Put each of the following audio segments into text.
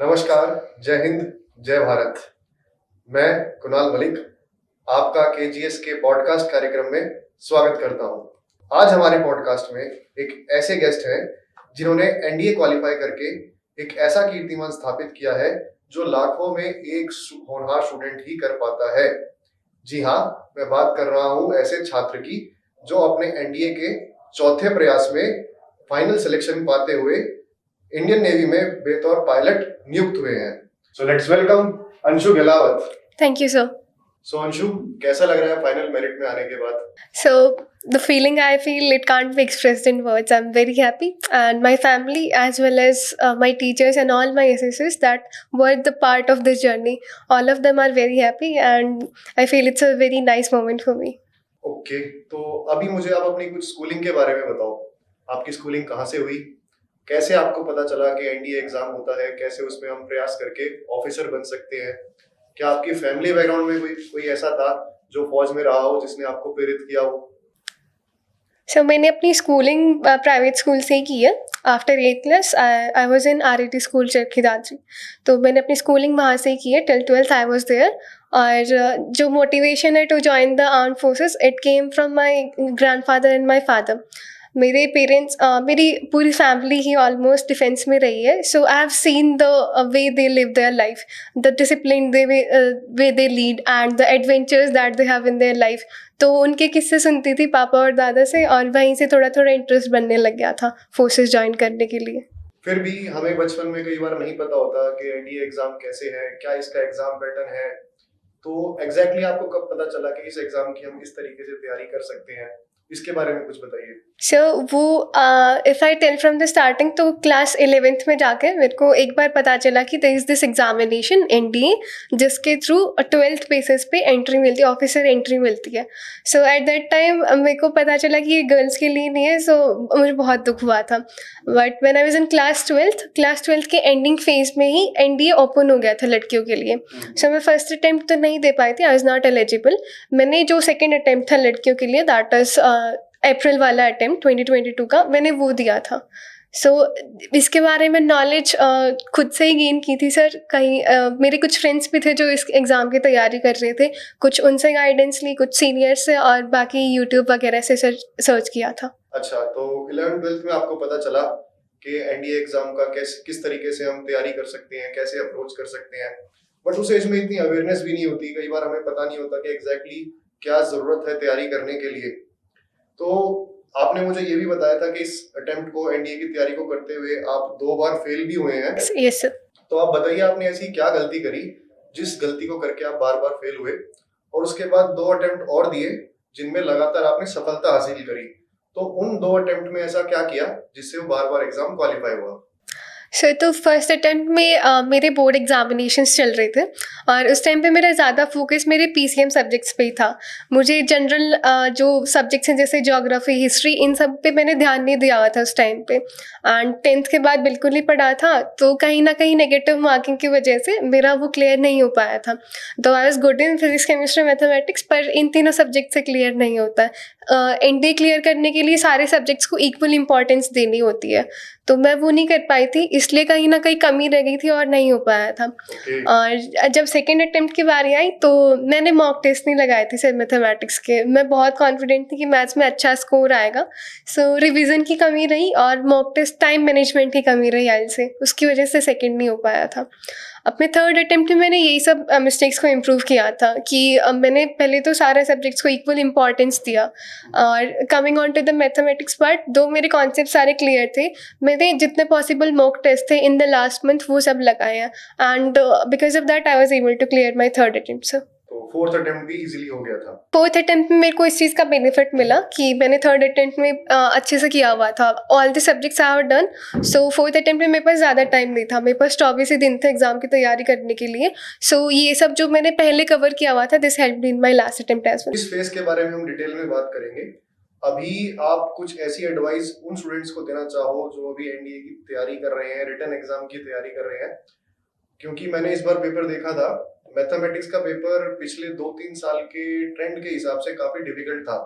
नमस्कार, जय हिंद, जय भारत। मैं कुणाल मलिक आपका केजीएस के पॉडकास्ट कार्यक्रम में स्वागत करता हूं। आज हमारे पॉडकास्ट में एक ऐसे गेस्ट हैं जिन्होंने एनडीए क्वालिफाई करके एक ऐसा कीर्तिमान स्थापित किया है जो लाखों में एक होनहार स्टूडेंट ही कर पाता है। जी हाँ, मैं बात कर रहा हूं ऐसे छात्र की जो अपने एनडीए के चौथे प्रयास में फाइनल सिलेक्शन पाते हुए इंडियन नेवी में बेतौर पायलट नियुक्त हुए हैं। So let's welcome Anshu Gahlawat. Thank you sir. So Anshu, कैसा लग रहा है फाइनल मेरिट में आने के बाद? So the feeling I feel, it can't be expressed in words. I'm very happy, and my family as well as my teachers and all my assessors that were the part of this journey, all of them are very happy, and I feel it's a very nice moment for me. Okay, तो अभी मुझे आप अपनी कुछ schooling के बारे में बताओ। आपकी स्कूलिंग कहाँ से हुई? कैसे आपको पता चला कि एनडीए एग्जाम होता है? कैसे उसमें हम प्रयास करके ऑफिसर बन सकते हैं? क्या आपकी फैमिली बैकग्राउंड में कोई ऐसा था जो फौज में रहा हो जिसने आपको प्रेरित किया हो? So मैंने अपनी स्कूलिंग प्राइवेट स्कूल से ही की है। After 8th class I was in RET school Charkhi Dadri, तो मैंने अपनी स्कूलिंग वहाँ से ही की है। Till 12th I was there. और जो मोटिवेशन है to join the armed forces, it came from my grandfather and my father. मेरे पेरेंट्स, मेरी पूरी फैमिली ही ऑलमोस्ट डिफेंस में रही है। So I have seen the way they live their life, the discipline way they lead and the adventures that they have in their life. तो उनके किस्से सुनती थी पापा और दादा से, और वहीं से थोड़ा थोड़ा इंटरेस्ट बनने लग गया था फोर्सेस ज्वाइन करने के लिए। फिर भी हमें बचपन में कई बार नहीं पता होता कि एनडीए एग्जाम कैसे है, क्या इसका एग्जाम पैटर्न है। तो एग्जैक्टली आपको कब पता चला कि इस एग्जाम की हम इस तरीके से तैयारी कर सकते हैं? इसके बारे में कुछ बताइए। सो वो if I tell from the starting, तो क्लास 11th में जाके मेरे को एक बार पता चला कि there is this examination NDA, जिसके थ्रू 12th बेसिस पे एंट्री मिलती है, ऑफिसर एंट्री मिलती है। सो एट दैट टाइम मेरे को पता चला कि ये गर्ल्स के लिए नहीं है, सो मुझे बहुत दुख हुआ था। But when I was in class 12th के एंडिंग फेज में ही एनडीए ओपन हो गया था लड़कियों के लिए। सो मैं फर्स्ट अटेम्प्ट तो नहीं दे पाई थी, आई वाज नॉट एलिजिबल। मैंने जो सेकेंड अटेम्प्ट था लड़कियों के लिए, दैट इज़ अप्रैल वाला अटेम्प्ट 2022 का, मैंने वो दिया था। सो इसके बारे में नॉलेज खुद से ही गेन की थी सर। कहीं मेरे कुछ फ्रेंड्स भी थे जो इस एग्ज़ाम की तैयारी कर रहे थे, कुछ उनसे गाइडेंस ली, कुछ सीनियर से, और बाकी यूट्यूब वगैरह से सर्च किया था। अच्छा, तो 11th-12th में आपको पता चला कि एनडीए एग्जाम का किस तरीके से हम तैयारी कर सकते हैं, कैसे अप्रोच कर सकते हैं। बट उस एज में इतनी अवेयरनेस भी नहीं होती, कई बार हमें पता नहीं होता कि एग्जैक्टली क्या ज़रूरत है तैयारी करने के लिए। तो आपने मुझे ये भी बताया था कि इस अटेम्प्ट को, एनडीए की तैयारी को करते हुए आप 2 बार फेल भी हुए हैं। Yes sir. तो आप बताइए, आपने ऐसी क्या गलती करी जिस गलती को करके आप बार बार फेल हुए, और उसके बाद 2 अटेम्प्ट और दिए जिनमें लगातार आपने सफलता हासिल करी। तो उन 2 अटेम्प्ट में ऐसा क्या किया जिससे वो बार बार एग्जाम क्वालिफाई हुआ? सर तो फर्स्ट अटेम्प्ट में मेरे बोर्ड एग्जामिनेशंस चल रहे थे, और उस टाइम पे मेरा ज़्यादा फोकस मेरे पीसीएम सब्जेक्ट्स पे ही था। मुझे जनरल जो सब्जेक्ट्स हैं जैसे ज्योग्राफी, हिस्ट्री, इन सब पे मैंने ध्यान नहीं दिया हुआ था उस टाइम पे। एंड 10th के बाद बिल्कुल ही पढ़ा था, तो कहीं ना कहीं नेगेटिव मार्किंग की वजह से मेरा वो क्लियर नहीं हो पाया था। तो I was good in physics, chemistry, mathematics, पर इन तीनों सब्जेक्ट से क्लियर नहीं होता है। एनडीए क्लियर करने के लिए सारे सब्जेक्ट्स को इक्वल इंपॉर्टेंस देनी होती है, तो मैं वो नहीं कर पाई थी, इसलिए कहीं ना कहीं कमी रह गई थी और नहीं हो पाया था। और जब सेकेंड अटेम्प्ट की बारी आई तो मैंने मॉक टेस्ट नहीं लगाए थे सर मैथमेटिक्स के। मैं बहुत कॉन्फिडेंट थी कि मैथ्स में अच्छा स्कोर आएगा। सो रिवीजन की कमी रही और मॉक टेस्ट टाइम मैनेजमेंट की कमी रही आइल से, उसकी वजह से सेकेंड नहीं हो पाया था। अपने थर्ड अटेम्प्ट में मैंने यही सब मिस्टेक्स को इम्प्रूव किया था कि मैंने पहले तो सारे सब्जेक्ट्स को इक्वल इंपॉर्टेंस दिया। और coming on to the mathematics part, दो मेरे कॉन्सेप्ट सारे क्लियर थे, मैंने जितने पॉसिबल मॉक टेस्ट थे इन द लास्ट मंथ वो सब लगाए हैं, and because of that I was able to clear my third attempt sir. तो फोर्थ अटेम्प्ट भी इजीली हो गया था? फोर्थ अटेम्प्ट में मेरे को इस चीज़ का बेनिफिट मिला कि मैंने थर्ड अटेम्प्ट में अच्छे से किया हुआ था, all the subjects I have done. So fourth attempt में मेरे पास ज़्यादा टाइम नहीं था, मेरे पास 24 ही दिन थे एग्जाम की तैयारी करने के लिए। सो ये सब जो मैंने पहले कवर किया हुआ था, this helped in my last attempt as well. इस फेज के बारे में हम डिटेल में बात करेंगे। अभी आप कुछ ऐसी एडवाइस उन स्टूडेंट्स को देना चाहो जो अभी एनडीए की तैयारी कर रहे हैं, रिटन एग्जाम की तैयारी कर रहे हैं? क्योंकि मैंने इस बार पेपर देखा था, मैथमेटिक्स का पेपर पिछले 2-3 साल के ट्रेंड के हिसाब से काफी डिफिकल्ट था।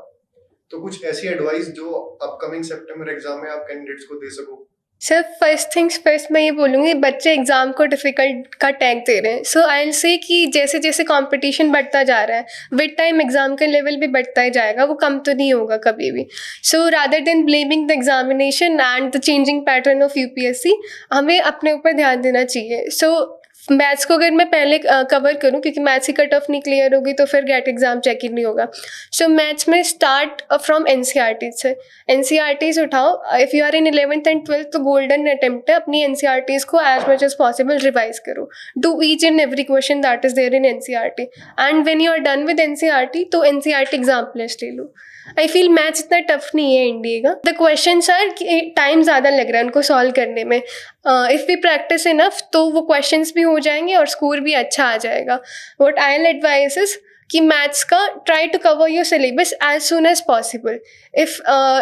तो कुछ ऐसी एडवाइस जो अपकमिंग सितंबर एग्जाम में आप कैंडिडेट्स को दे सको? सर फर्स्ट थिंग्स फर्स्ट मैं ये बोलूँगी, बच्चे एग्ज़ाम को डिफ़िकल्ट का टैग दे रहे हैं। सो आई विल से कि जैसे जैसे कंपटीशन बढ़ता जा रहा है, विद टाइम एग्ज़ाम का लेवल भी बढ़ता ही जाएगा, वो कम तो नहीं होगा कभी भी। So rather than blaming the examination and the changing pattern of UPSC, हमें अपने ऊपर ध्यान देना चाहिए। सो मैथ्स को अगर मैं पहले कवर करूँ, क्योंकि मैथ्स की कट ऑफ नहीं क्लियर होगी तो फिर गेट एग्ज़ाम चेक ही नहीं होगा। सो मैथ्स में स्टार्ट फ्रॉम एनसीईआरटी से, एनसीईआरटीज उठाओ। If you are in 11th and 12th तो गोल्डन अटेम्प्ट है, अपनी एनसीईआरटीज को as much as possible revise करो। Do each and every question that is there in NCERT, and when you are done with NCERT तो NCERT exemplar ले लो। I feel maths इतना tough नहीं है इंडिया का। The question are time ज़्यादा लग रहा है उनको सॉल्व करने में। इफ़ वी प्रैक्टिस इनफ तो वो क्वेश्चंस भी हो जाएंगे और स्कोर भी अच्छा आ जाएगा। What I will advise is कि मैथ्स का try to cover your syllabus as soon as possible. If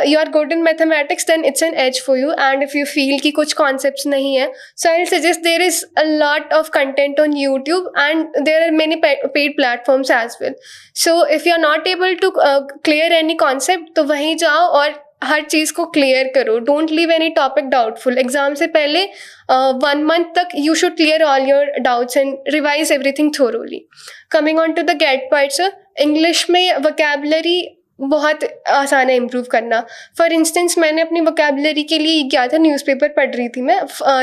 you are good in mathematics then it's an edge for you, and if you feel कि कुछ concepts नहीं है, so I will suggest there is a lot of content on YouTube and there are many paid platforms as well. So if you are not able to clear any concept तो वहीं जाओ और हर चीज़ को clear करो। Don't leave any topic doubtful. Exam से पहले 1 month तक you should clear all your doubts and revise everything thoroughly. Coming on to the GAT part sir, English में वोकैबुलरी बहुत आसान है इम्प्रूव करना। फॉर इंस्टेंस मैंने अपनी वोकैबुलरी के लिए क्या था, न्यूज़पेपर पढ़ रही थी मैं।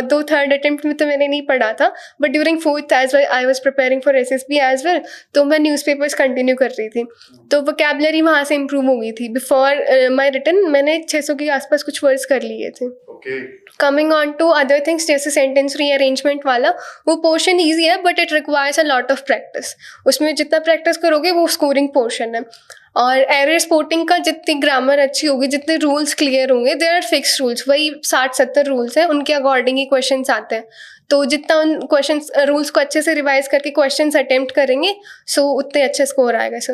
2 थर्ड अटेम्प्ट में तो मैंने नहीं पढ़ा था, but during 4th as well I was preparing for SSB as well, तो मैं न्यूज़पेपर्स कंटिन्यू कर रही थी, तो वोकैबुलरी वहाँ से इम्प्रूव हो गई थी। बिफोर माई रिटन मैंने 600 के आसपास कुछ वर्ड्स कर लिए थे। Coming on to other things, जैसे सेंटेंस रीअरेंजमेंट वाला, वो पोर्शन ईजी है but it requires a lot of practice. उसमें जितना प्रैक्टिस करोगे वो स्कोरिंग पोर्शन है। और एरर स्पोर्टिंग का जितनी ग्रामर अच्छी होगी, जितने रूल्स क्लियर होंगे, देयर आर फिक्स रूल्स, वही 60-70 रूल्स हैं, उनके अकॉर्डिंग ही क्वेश्चंस आते हैं। तो जितना उन क्वेश्चंस रूल्स को अच्छे से रिवाइज करके क्वेश्चंस अटेम्प्ट करेंगे, सो उतने अच्छे स्कोर आएगा sir.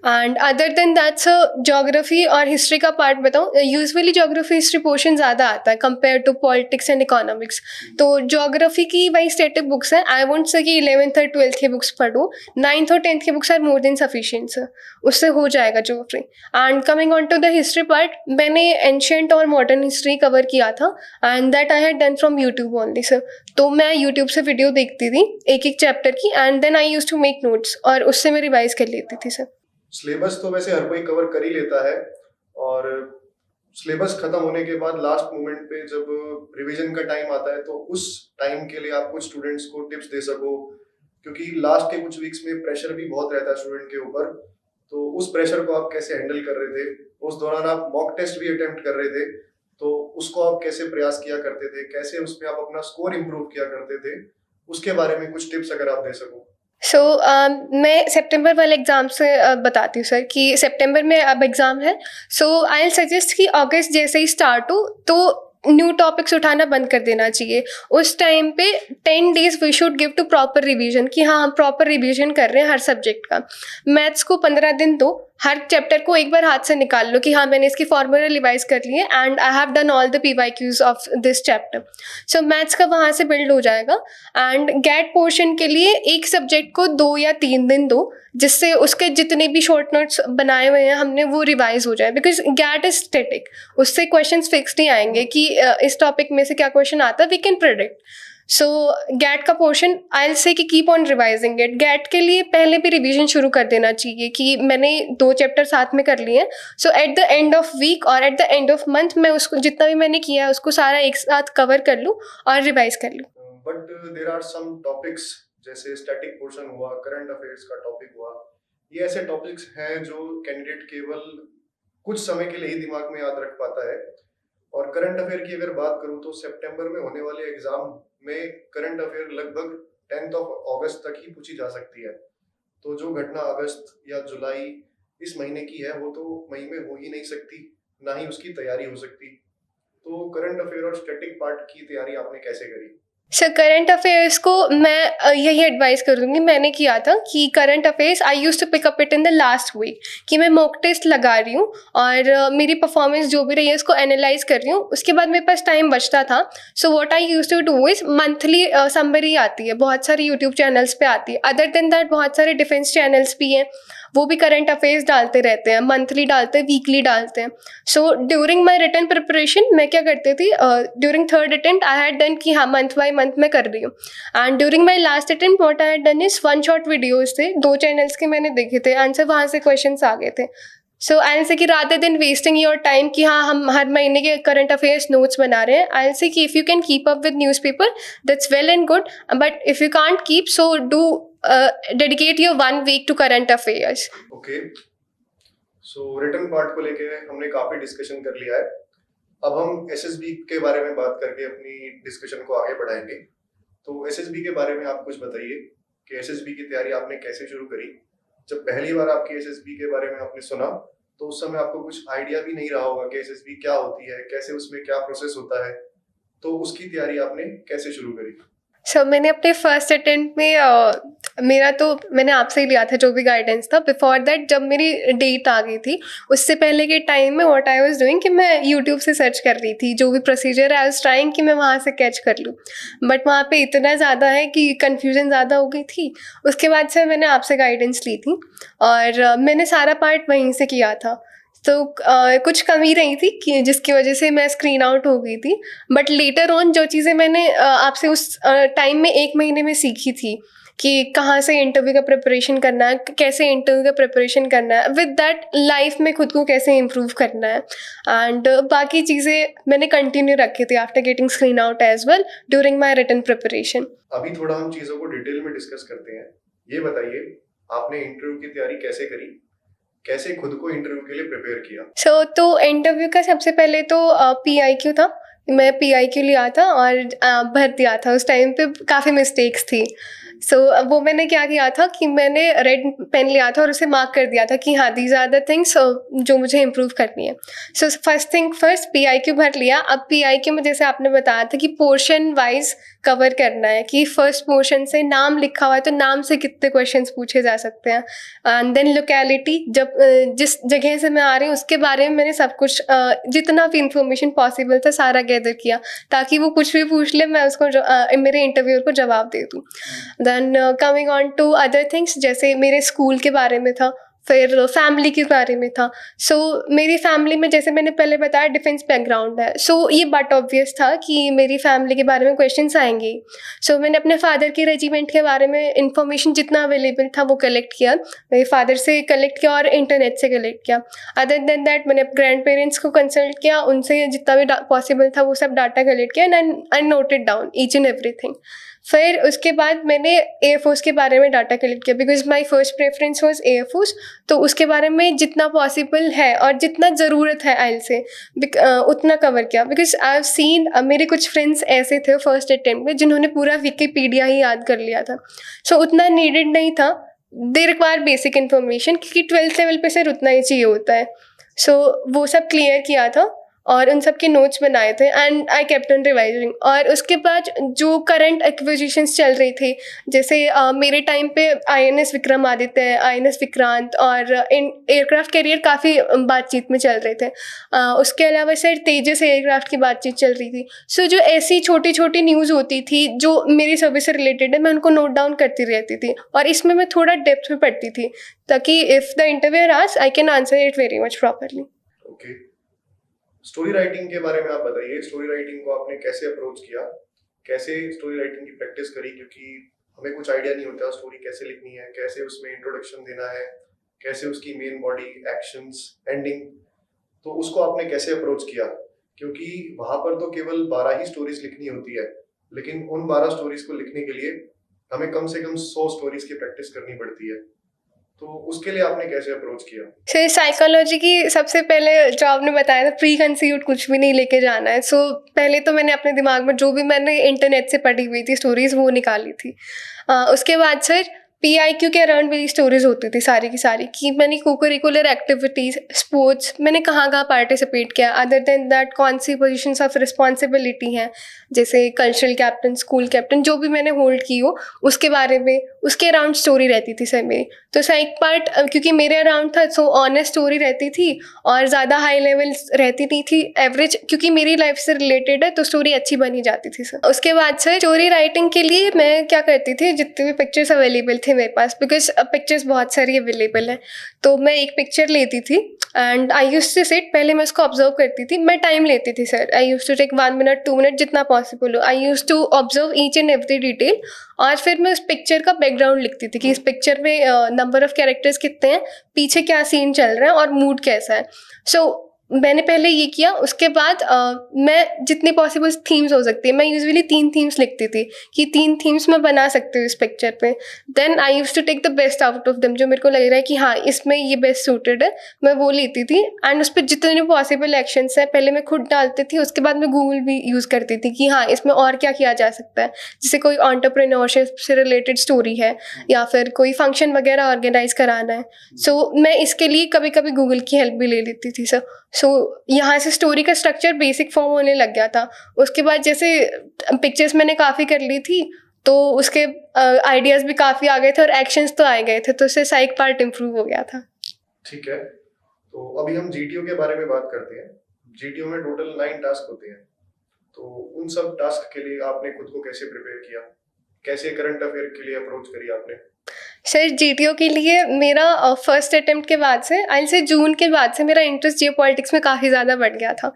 And other than that sir, geography और हिस्ट्री का पार्ट बताऊँ, यूजुअली ज्योग्राफी हिस्ट्री पोर्शन ज़्यादा आता है compare to politics and economics. तो ज्योग्राफी की वही स्टेटिक बुक्स हैं। आई वोंट से कि 11th और 12th की बुक्स पढ़ो, 9th और 10th की books are more than sufficient sir, उससे हो जाएगा geography. And coming on to the history part, मैंने एंशियंट और मॉडर्न हिस्ट्री कवर किया था and that I had done from YouTube only sir. तो मैं यूट्यूब से वीडियो देखती थी एक एक चैप्टर की, and then I used to make notes और उससे मैं रिवाइज कर लेती थी सर। सिलेबस तो वैसे हर कोई कवर कर ही लेता है, और सिलेबस खत्म होने के बाद लास्ट मोमेंट पे जब रिवीजन का टाइम आता है तो उस टाइम के लिए आप कुछ स्टूडेंट्स को टिप्स दे सको, क्योंकि लास्ट के कुछ वीक्स में प्रेशर भी बहुत रहता है स्टूडेंट के ऊपर। तो उस प्रेशर को आप कैसे हैंडल कर रहे थे? उस दौरान आप मॉक टेस्ट भी अटेम्प्ट कर रहे थे, तो उसको आप कैसे प्रयास किया करते थे, कैसे उसमें आप अपना स्कोर इम्प्रूव किया करते थे, उसके बारे में कुछ टिप्स अगर आप दे सको। सो मैं सितंबर वाले एग्ज़ाम से बताती हूँ सर कि सितंबर में अब एग्ज़ाम है। सो आई विल सजेस्ट कि अगस्त जैसे ही स्टार्ट हो तो न्यू टॉपिक्स उठाना बंद कर देना चाहिए। उस टाइम पे 10 days we should give to proper revision, कि हाँ हम प्रॉपर रिवीजन कर रहे हैं हर सब्जेक्ट का। मैथ्स को 15 दिन दो, हर चैप्टर को एक बार हाथ से निकाल लो कि हाँ मैंने इसकी फॉर्मूला रिवाइज कर लिए and I have done all the PYQs of this chapter. So maths का वहाँ से बिल्ड हो जाएगा। एंड गैट पोर्शन के लिए एक सब्जेक्ट को 2 या 3 दिन दो, जिससे उसके जितने भी शॉर्ट नोट्स बनाए हुए हैं हमने वो रिवाइज हो जाए, बिकॉज गैट इज स्टैटिक, उससे क्वेश्चंस फिक्स नहीं आएंगे कि इस टॉपिक में से क्या क्वेश्चन आता है, we can predict. So GAT का पोर्शन आई विल से कि keep on revising it. GAT के लिए पहले भी रिवीजन शुरू कर देना चाहिए कि मैंने 2 चैप्टर साथ में कर लिए हैं, so at the end of week और at the end of month मैं उसको जितना भी मैंने किया है उसको सारा एक साथ कवर कर लूँ और रिवाइज कर लूँ। But there are some topics, जैसे स्टैटिक पोर्शन हुआ, करंट अफेयर्स का टॉपिक हुआ, ये ऐसे टॉपिक्स हैं जो कैंडिडेट केवल कुछ समय के लिए ही दिमाग में याद रख पाता है। और करंट अफेयर की अगर बात करूं तो सितंबर में होने वाले एग्जाम में करंट अफेयर लगभग 10th of August तक ही पूछी जा सकती है। तो जो घटना अगस्त या जुलाई इस महीने की है वो तो मई में हो ही नहीं सकती, ना ही उसकी तैयारी हो सकती। तो करंट अफेयर और स्टैटिक पार्ट की तैयारी आपने कैसे करी? सर करंट अफेयर्स को मैं यही एडवाइस करूँगी, मैंने किया था कि current affairs I use to pick up it in the last week, कि मैं मॉक टेस्ट लगा रही हूँ और मेरी परफॉर्मेंस जो भी रही है उसको एनालाइज कर रही हूँ। उसके बाद मेरे पास टाइम बचता था, so what I use to do is monthly summary आती है, बहुत सारी यूट्यूब चैनल्स पे आती है। अदर देन दैट बहुत सारे डिफेंस चैनल्स भी हैं, वो भी करंट अफेयर्स डालते रहते हैं, मंथली डालते हैं, वीकली डालते हैं. So during my return preparation मैं क्या करती थी, during third attempt I had done कि हाँ मंथ बाई मंथ मैं कर रही हूँ. And during my last attempt what I had done is one shot videos थे, 2 चैनल्स के मैंने देखे थे, आंसर वहाँ से क्वेश्चन आ गए थे. सो आई से कि rather than wasting your time कि हाँ हम हर महीने के करंट अफेयर्स नोट्स बना रहे हैं, आई से कि if you can keep up with newspaper that's well and good, but if you can't keep so do dedicate your 1 week to current affairs. Okay, so written part को लेके हमने काफ़ी discussion कर लिया है. अब हम एसएसबी के बारे में बात करके अपनी डिस्कशन को आगे बढ़ाएंगे. तो एसएसबी के बारे में आप कुछ बताइए कि एसएसबी की तैयारी आपने कैसे शुरू करी. जब पहली बार आपकी एसएसबी के बारे में आपने सुना तो उस समय आपको कुछ आइडिया भी नहीं रहा होगा कि एसएसबी क्या होती है, कैसे उसमें क्या प्रोसेस होता है. तो उसकी तैयारी आपने कैसे शुरू करी? सो मैंने अपने फर्स्ट अटेम्प्ट में मेरा तो मैंने आपसे ही लिया था जो भी गाइडेंस था. बिफोर दैट जब मेरी डेट आ गई थी उससे पहले के टाइम में व्हाट आई वाज डूइंग कि मैं यूट्यूब से सर्च कर रही थी जो भी प्रोसीजर आई वाज ट्राइंग कि मैं वहाँ से कैच कर लूँ. बट वहाँ पे इतना ज़्यादा है कि कन्फ्यूजन ज़्यादा हो गई थी. उसके बाद से मैंने आपसे गाइडेंस ली थी और मैंने सारा पार्ट वहीं से किया था. तो कुछ कमी रही थी कि जिसकी वजह से मैं स्क्रीन आउट हो गई थी. बट लेटर ऑन जो चीज़ें मैंने आपसे उस टाइम में 1 महीने में सीखी थी कि कहाँ से इंटरव्यू का प्रिपरेशन करना है, कैसे इंटरव्यू का प्रिपरेशन करना है, विद दैट लाइफ में खुद को कैसे इम्प्रूव करना है, एंड बाकी चीज़ें मैंने कंटिन्यू रखी थी after getting screen out as well during my written preparation. अभी थोड़ा हम चीज़ों को डिटेल में डिस्कस करते हैं. ये बताइए आपने इंटरव्यू की तैयारी कैसे करी, कैसे खुद को इंटरव्यू के लिए प्रिपेयर किया? तो इंटरव्यू का सबसे पहले तो PIQ था. मैं PIQ लिया था और भर दिया था. उस टाइम पे काफ़ी मिस्टेक्स थी. वो मैंने क्या किया था कि मैंने रेड पेन लिया था और उसे मार्क कर दिया था कि हाँ दीज आर द थिंग्स जो मुझे इम्प्रूव करनी है. फर्स्ट थिंग फर्स्ट PIQ भर लिया. अब PIQ में जैसे आपने बताया था कि पोर्शन वाइज कवर करना है कि फर्स्ट पोर्शन से नाम लिखा हुआ है तो नाम से कितने क्वेश्चंस पूछे जा सकते हैं, एंड देन लोकेलिटी जब जिस जगह से मैं आ रही हूँ उसके बारे में मैंने सब कुछ जितना भी इंफॉर्मेशन पॉसिबल था सारा गैदर किया ताकि वो कुछ भी पूछ ले मैं उसको मेरे इंटरव्यूअर को जवाब दे दूँ. Then coming on to other things जैसे मेरे स्कूल के बारे में था, फिर फैमिली के बारे में था. मेरी फैमिली में जैसे मैंने पहले बताया डिफेंस बैकग्राउंड है. ये बट ऑब्वियस था कि मेरी फैमिली के बारे में क्वेश्चंस आएंगे. मैंने अपने फादर के रेजिमेंट के बारे में इंफॉर्मेशन जितना अवेलेबल था वो कलेक्ट किया. मेरे फादर से कलेक्ट किया और इंटरनेट से कलेक्ट किया. अदर देन दैट मैंने ग्रैंड पेरेंट्स को कंसल्ट किया, उनसे जितना भी पॉसिबल था वो सब डाटा कलेक्ट किया and I noted down each and everything. फिर उसके बाद मैंने एयरफोर्स के बारे में डाटा कलेक्ट किया because my first preference was air force. तो उसके बारे में जितना पॉसिबल है और जितना ज़रूरत है आइल से उतना कवर किया. बिकॉज आई हैव सीन मेरे कुछ फ्रेंड्स ऐसे थे फर्स्ट अटेम्प्ट में जिन्होंने पूरा विकिपीडिया ही याद कर लिया था. उतना नीडेड नहीं था. दे रिक्वायर बेसिक इन्फॉर्मेशन क्योंकि 12th लेवल पे सिर्फ उतना ही चाहिए होता है. वो सब क्लियर किया था और उन सब के नोट्स बनाए थे and I kept on revising. और उसके बाद जो करंट एक्विजिशंस चल रही थी जैसे मेरे टाइम पे INS विक्रमादित्य, INS विक्रांत और इन एयरक्राफ्ट कैरियर काफ़ी बातचीत में चल रहे थे. उसके अलावा सर तेजस एयरक्राफ्ट की बातचीत चल रही थी. जो ऐसी छोटी छोटी न्यूज़ होती थी जो मेरी सर्विस से रिलेटेड है मैं उनको नोट डाउन करती रहती थी और इसमें मैं थोड़ा डेप्थ में पढ़ती थी ताकि if the interviewer asks I can answer it very much properly. Okay, story writing के बारे में आप बताइए. स्टोरी राइटिंग को आपने कैसे अप्रोच किया, कैसे स्टोरी राइटिंग की प्रैक्टिस करी? क्योंकि हमें कुछ आइडिया नहीं होता स्टोरी कैसे लिखनी है, कैसे उसमें इंट्रोडक्शन देना है, कैसे उसकी मेन बॉडी, एक्शंस, एंडिंग. तो उसको आपने कैसे अप्रोच किया? क्योंकि वहाँ पर तो केवल 12 ही स्टोरीज लिखनी होती है, लेकिन उन 12 स्टोरीज को लिखने के लिए हमें कम से कम 100 स्टोरीज की प्रैक्टिस करनी पड़ती है. तो उसके लिए आपने कैसे अप्रोच किया? सर साइकोलॉजी की सबसे पहले जो आपने बताया था प्री कंसीव्ड कुछ भी नहीं लेके जाना है. पहले तो मैंने अपने दिमाग में जो भी मैंने इंटरनेट से पढ़ी हुई थी स्टोरीज वो निकाली थी. उसके बाद सर PIQ के अराउंड मेरी स्टोरीज होती थी सारी की सारी कि मैंने कोकरिकुलर एक्टिविटीज़, स्पोर्ट्स मैंने कहाँ कहाँ पार्टिसिपेट किया. अदर देन दैट कौन सी पोजीशंस ऑफ रिस्पॉन्सिबिलिटी हैं जैसे कल्चरल कैप्टन, स्कूल कैप्टन जो भी मैंने होल्ड की हो उसके बारे में उसके अराउंड स्टोरी रहती थी सर मेरी. एक पार्ट क्योंकि मेरे अराउंड था ऑनेस्ट स्टोरी रहती थी और ज़्यादा हाई लेवल रहती नहीं थी, एवरेज क्योंकि मेरी लाइफ से रिलेटेड है तो स्टोरी अच्छी बनी जाती थी सर. उसके बाद सर स्टोरी राइटिंग के लिए मैं क्या करती थी जितने भी पिक्चर्स अवेलेबल थे थे मेरे पास, बिकॉज पिक्चर्स बहुत सारी अवेलेबल हैं। तो मैं एक पिक्चर लेती थी and I use to sit, पहले मैं उसको ऑब्जर्व करती थी, मैं टाइम लेती थी sir. I use to take 1 minute 2 minute जितना पॉसिबल हो। I use to observe each and every detail, और फिर मैं उस पिक्चर का बैकग्राउंड लिखती थी कि इस पिक्चर में नंबर ऑफ कैरेक्टर्स कितने हैं, पीछे क्या सीन चल रहा है और मूड कैसा है। सो मैंने पहले ये किया। उसके बाद मैं जितनी पॉसिबल थीम्स हो सकती है, मैं यूजुअली 3 थीम्स लिखती थी कि 3 थीम्स मैं बना सकती हूँ इस पिक्चर पे। Then I use to take the best out of them, जो मेरे को लग रहा है कि हाँ इसमें ये बेस्ट सूटेड है, मैं वो लेती थी। एंड उस पर जितने भी पॉसिबल एक्शंस हैं पहले मैं खुद डालती थी, उसके बाद मैं गूगल भी यूज़ करती थी कि हाँ इसमें और क्या किया जा सकता है। जैसे कोई एंटरप्रेन्योरशिप से रिलेटेड स्टोरी है या फिर कोई फंक्शन वगैरह ऑर्गेनाइज कराना है, सो मैं इसके लिए कभी कभी गूगल की हेल्प भी ले लेती थी सर। सो यहाँ से स्टोरी का स्ट्रक्चर बेसिक फॉर्म होने लग गया था। उसके बाद जैसे पिक्चर्स मैंने काफ़ी कर ली थी, तो उसके आइडियाज़ भी काफ़ी आ गए थे और एक्शंस तो आए गए थे, तो उससे साइक पार्ट इम्प्रूव हो गया था। ठीक है, तो अभी हम जीटीओ के बारे में बात करते हैं। जीटीओ में टोटल 9 टास्क होते हैं, तो उन सब टास्क के लिए आपने खुद को कैसे प्रिपेयर किया, कैसे करंट अफेयर के लिए अप्रोच करी आपने? सर जीटीओ के लिए मेरा फर्स्ट अटेम्प्ट के बाद से, आई से जून के बाद से मेरा इंटरेस्ट जियो पॉलिटिक्स में काफ़ी ज़्यादा बढ़ गया था।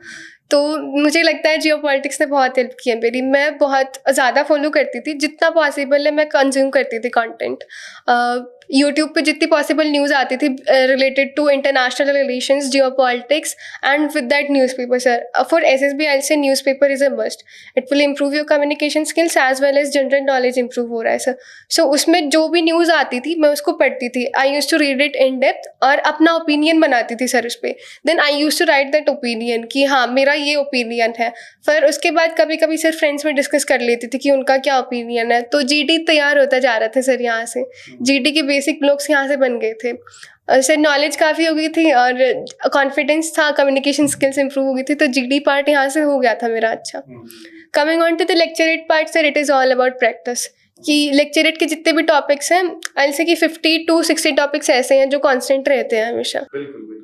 तो मुझे लगता है जियो पॉलिटिक्स ने बहुत हेल्प की है मेरी। मैं बहुत ज़्यादा फॉलो करती थी, जितना पॉसिबल है मैं कंज्यूम करती थी कंटेंट। यूट्यूब पे जितनी पॉसिबल न्यूज़ आती थी related to international relations, geo politics, and with that newspaper sir. For SSB I say newspaper is a must. It will improve your communication skills as well as general knowledge improve हो रहा है sir. सो उसमें जो भी news आती थी मैं उसको पढ़ती थी। I use to read it in depth और अपना ओपिनियन बनाती थी सर उस पर। Then I use to write that opinion कि हाँ मेरा ये ओपिनियन है। फिर उसके बाद कभी कभी सर फ्रेंड्स में डिस्कस कर लेती थी कि उनका क्या ओपिनियन है। तो जीडी तैयार होता जा रहा था सर यहाँ से। जीडी के बेसिक ब्लॉक्स यहाँ से बन गए थे सर। नॉलेज काफ़ी हो गई थी और कॉन्फिडेंस था, कम्युनिकेशन स्किल्स इंप्रूव हो गई थी, तो जीडी पार्ट यहाँ से हो गया था मेरा अच्छा। Coming on to the lecturette part sir, it is all about practice. कि लेक्चरेट के जितने भी टॉपिक्स हैं, आई से कि 50 to 60 टॉपिक्स ऐसे हैं जो कांस्टेंट रहते हैं हमेशा।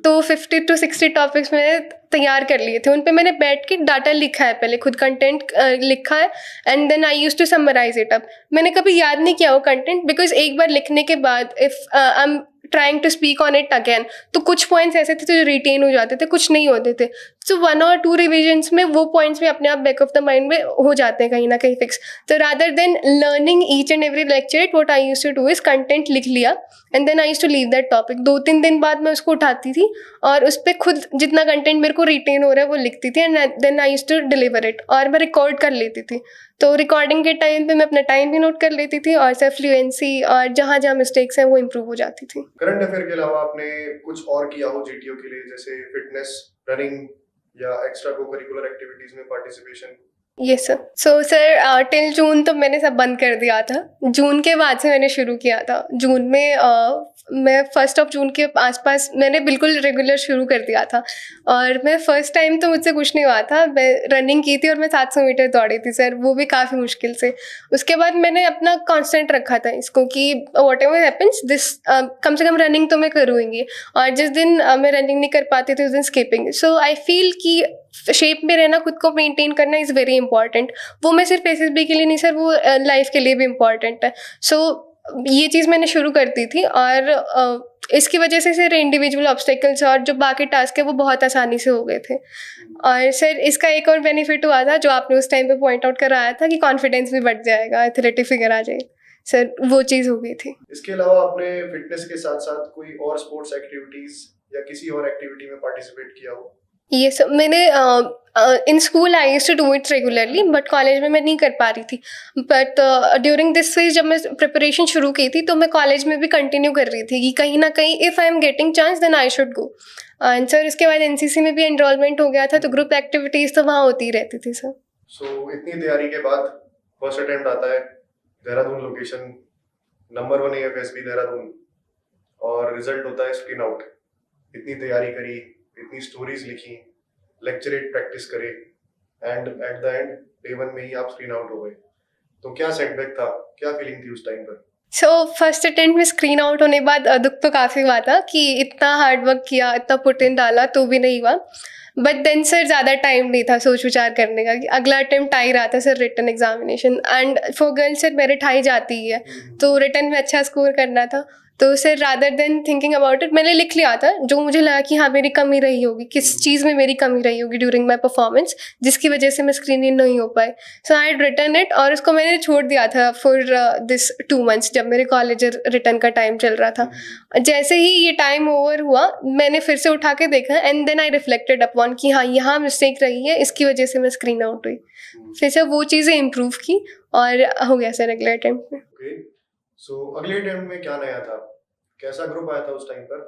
तो 50 to 60 टॉपिक्स मैंने तैयार कर लिए थे। उन पे मैंने बैठ के डाटा लिखा है, पहले खुद कंटेंट लिखा है, and then I use to summarise it up. मैंने कभी याद नहीं किया वो कंटेंट, बिकॉज एक बार लिखने के बाद if I am trying to speak on it again, तो कुछ पॉइंट्स ऐसे थे जो रिटेन हो जाते थे, कुछ नहीं होते थे। सो 1 or 2 रिविजन्स में वो पॉइंट्स भी अपने आप बैक ऑफ द माइंड में हो जाते हैं कहीं ना कहीं फिक्स। तो rather than learning each and every lecture, what I use to do is content लिख लिया and then I use to leave that topic. 2-3 दिन बाद मैं उसको उठाती थी और उस पर खुद जितना कंटेंट मेरे को रिटेन हो रहा है वो लिखती थी, and then I use to deliver it. और मैं रिकॉर्ड कर लेती थी, तो रिकॉर्डिंग के टाइम पे मैं अपना टाइम भी नोट कर लेती थी और सर फ्लुएंसी और जहाँ जहाँ मिस्टेक्स हैं वो इम्प्रूव हो जाती थी। करंट अफेयर के अलावा आपने कुछ और किया हो जीटीओ के लिए, जैसे फिटनेस, रनिंग या एक्स्ट्रा को करिकुलर एक्टिविटीज में participation? Yes sir. So sir till June तो मैंने सब बंद कर दिया था। जून के बाद से मैंने शुरू किया था। जून में मैं 1 जून के आसपास मैंने बिल्कुल रेगुलर शुरू कर दिया था। और मैं फर्स्ट टाइम तो मुझसे कुछ नहीं हुआ था। मैं रनिंग की थी और मैं 700 मीटर दौड़ी थी सर, वो भी काफ़ी मुश्किल से। उसके बाद मैंने अपना कांस्टेंट रखा था इसको कि वॉट एवर हैपन्स दिस, कम से कम रनिंग तो मैं करूँगी। और जिस दिन मैं रनिंग नहीं कर पाती थी उस दिन स्किपिंग। सो आई फील कि शेप में रहना, खुद को मेंटेन करना इज़ वेरी इंपॉर्टेंट। वो मैं सिर्फ एसएसबी के लिए नहीं सर, वो लाइफ के लिए भी इम्पॉर्टेंट है। सो ये चीज़ मैंने शुरू करती थी और इसकी वजह से सर इंडिविजुअल ऑब्स्टेकल्स और जो बाकी टास्क है वो बहुत आसानी से हो गए थे। और सर इसका एक और बेनिफिट हुआ था जो आपने उस टाइम पे पॉइंट आउट कराया था कि कॉन्फिडेंस भी बढ़ जाएगा, एथलेटिक फिगर आ जाएगी सर, वो चीज़ हो गई थी। इसके अलावा आपने फिटनेस के साथ साथ कोई और स्पोर्ट्स एक्टिविटीज या किसी और एक्टिविटी में पार्टिसिपेट किया हो? ये सब मैंने in school I used to do it regularly, but college में मैं नहीं कर पा रही थी। बट ड्यूरिंग दिस फेज जब मैं प्रिपरेशन शुरू की थी तो मैं कॉलेज में भी कंटिन्यू कर रही थी कि कहीं ना कहीं if I am getting chance then I should go. And sir इसके बाद एनसीसी में भी एनरोलमेंट हो गया था, तो ग्रुप एक्टिविटीज़ तो वहाँ होती ही रहती थी सर। सो इतनी तैयारी के बाद फर्स्ट अटेम्प्ट आता है, Dehradun location, number 1 AFSB Dehradun, और रिजल्ट होता है स्क्रीन आउट। इतनी तैयारी करी, इतनी स्टोरीज लिखी, लेक्चरेट प्रैक्टिस करे, and eight the and day 1 में ही आप स्क्रीन आउट हो गए। तो क्या सेटबैक था, क्या फीलिंग थी उस टाइम पर? सो फर्स्ट अटेम्प्ट में स्क्रीन आउट होने के बाद दुख तो काफ़ी हुआ था कि इतना हार्ड वर्क किया, इतना पुट इन डाला तो भी नहीं हुआ। बट देन सर ज़्यादा टाइम नहीं था सोच विचार करने का कि अगला अटेम्प्ट आ ही रहा था sir, written examination. And for girls sir merit high जाती ही है, तो रिटन में अच्छा स्कोर करना था। तो sir rather than thinking about it मैंने लिख लिया था जो मुझे लगा कि हाँ मेरी कमी रही होगी, किस चीज़ में मेरी कमी रही होगी ड्यूरिंग माई परफॉर्मेंस, जिसकी वजह से मैं स्क्रीन इन नहीं हो पाए। सो आई हैड रिटन इट और उसको मैंने छोड़ दिया था फॉर दिस 2 months जब मेरे कॉलेज रिटर्न का टाइम चल रहा था। जैसे ही ये टाइम ओवर हुआ मैंने फिर से उठा के देखा and then I reflected upon कि हाँ यहाँ मिस्टेक रही है, इसकी वजह से मैं स्क्रीन आउट हुई। फिर से वो चीज़ें इम्प्रूव की और हो गया सर अगले अटेम्प्ट में। सो अगले अटेम्प्ट में क्या नया था, कैसा ग्रुप आया था उस टाइम पर,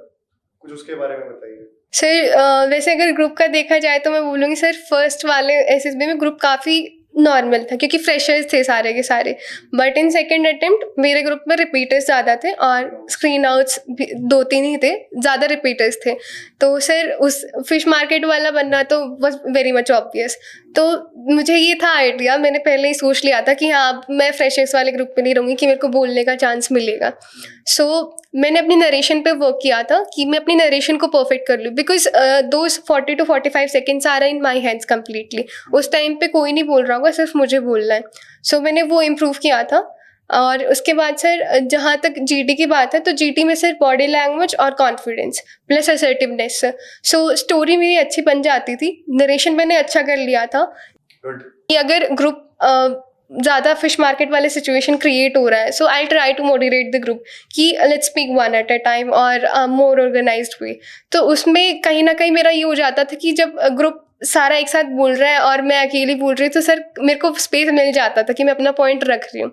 कुछ उसके बारे में बताइए। सर वैसे अगर ग्रुप का देखा जाए तो मैं बोलूँगी सर फर्स्ट वाले एसएसबी में ग्रुप काफ़ी नॉर्मल था क्योंकि फ्रेशर्स थे सारे के सारे। बट इन सेकेंड अटेम्प्ट मेरे ग्रुप में रिपीटर्स ज़्यादा थे और स्क्रीन आउट्स भी 2-3 ही थे, ज़्यादा रिपीटर्स थे। तो सर उस फिश मार्केट वाला बनना तो वॉज वेरी मच ऑब्वियस। तो मुझे ये था आइडिया, मैंने पहले ही सोच लिया था कि हाँ मैं फ्रेशर्स वाले ग्रुप में नहीं रहूँगी कि मेरे को बोलने का चांस मिलेगा। सो मैंने अपनी नरेशन पे वर्क किया था कि मैं अपनी नरेशन को परफेक्ट कर लूँ बिकॉज दोज 40 to 45 सेकेंड्स आ रहे इन माई हैंड्स कम्प्लीटली। उस टाइम पे कोई नहीं बोल रहा होगा, सिर्फ मुझे बोलना है। सो मैंने वो इम्प्रूव किया था। और उसके बाद सर जहाँ तक जीटी की बात है तो जीटी में सर बॉडी लैंग्वेज और confidence plus assertiveness. So story मेरी अच्छी बन जाती थी, नरेशन मैंने अच्छा कर लिया था। कि अगर ग्रुप ज़्यादा फिश मार्केट वाले सिचुएशन क्रिएट हो रहा है so I try to motivate the group कि let's speak one at a time और मोर ऑर्गेनाइज्ड वे। तो उसमें कहीं ना कहीं मेरा ये हो जाता था कि जब ग्रुप सारा एक साथ बोल रहा है और मैं अकेली बोल रही हूँ तो सर मेरे को स्पेस मिल जाता था कि मैं अपना पॉइंट रख रही हूँ।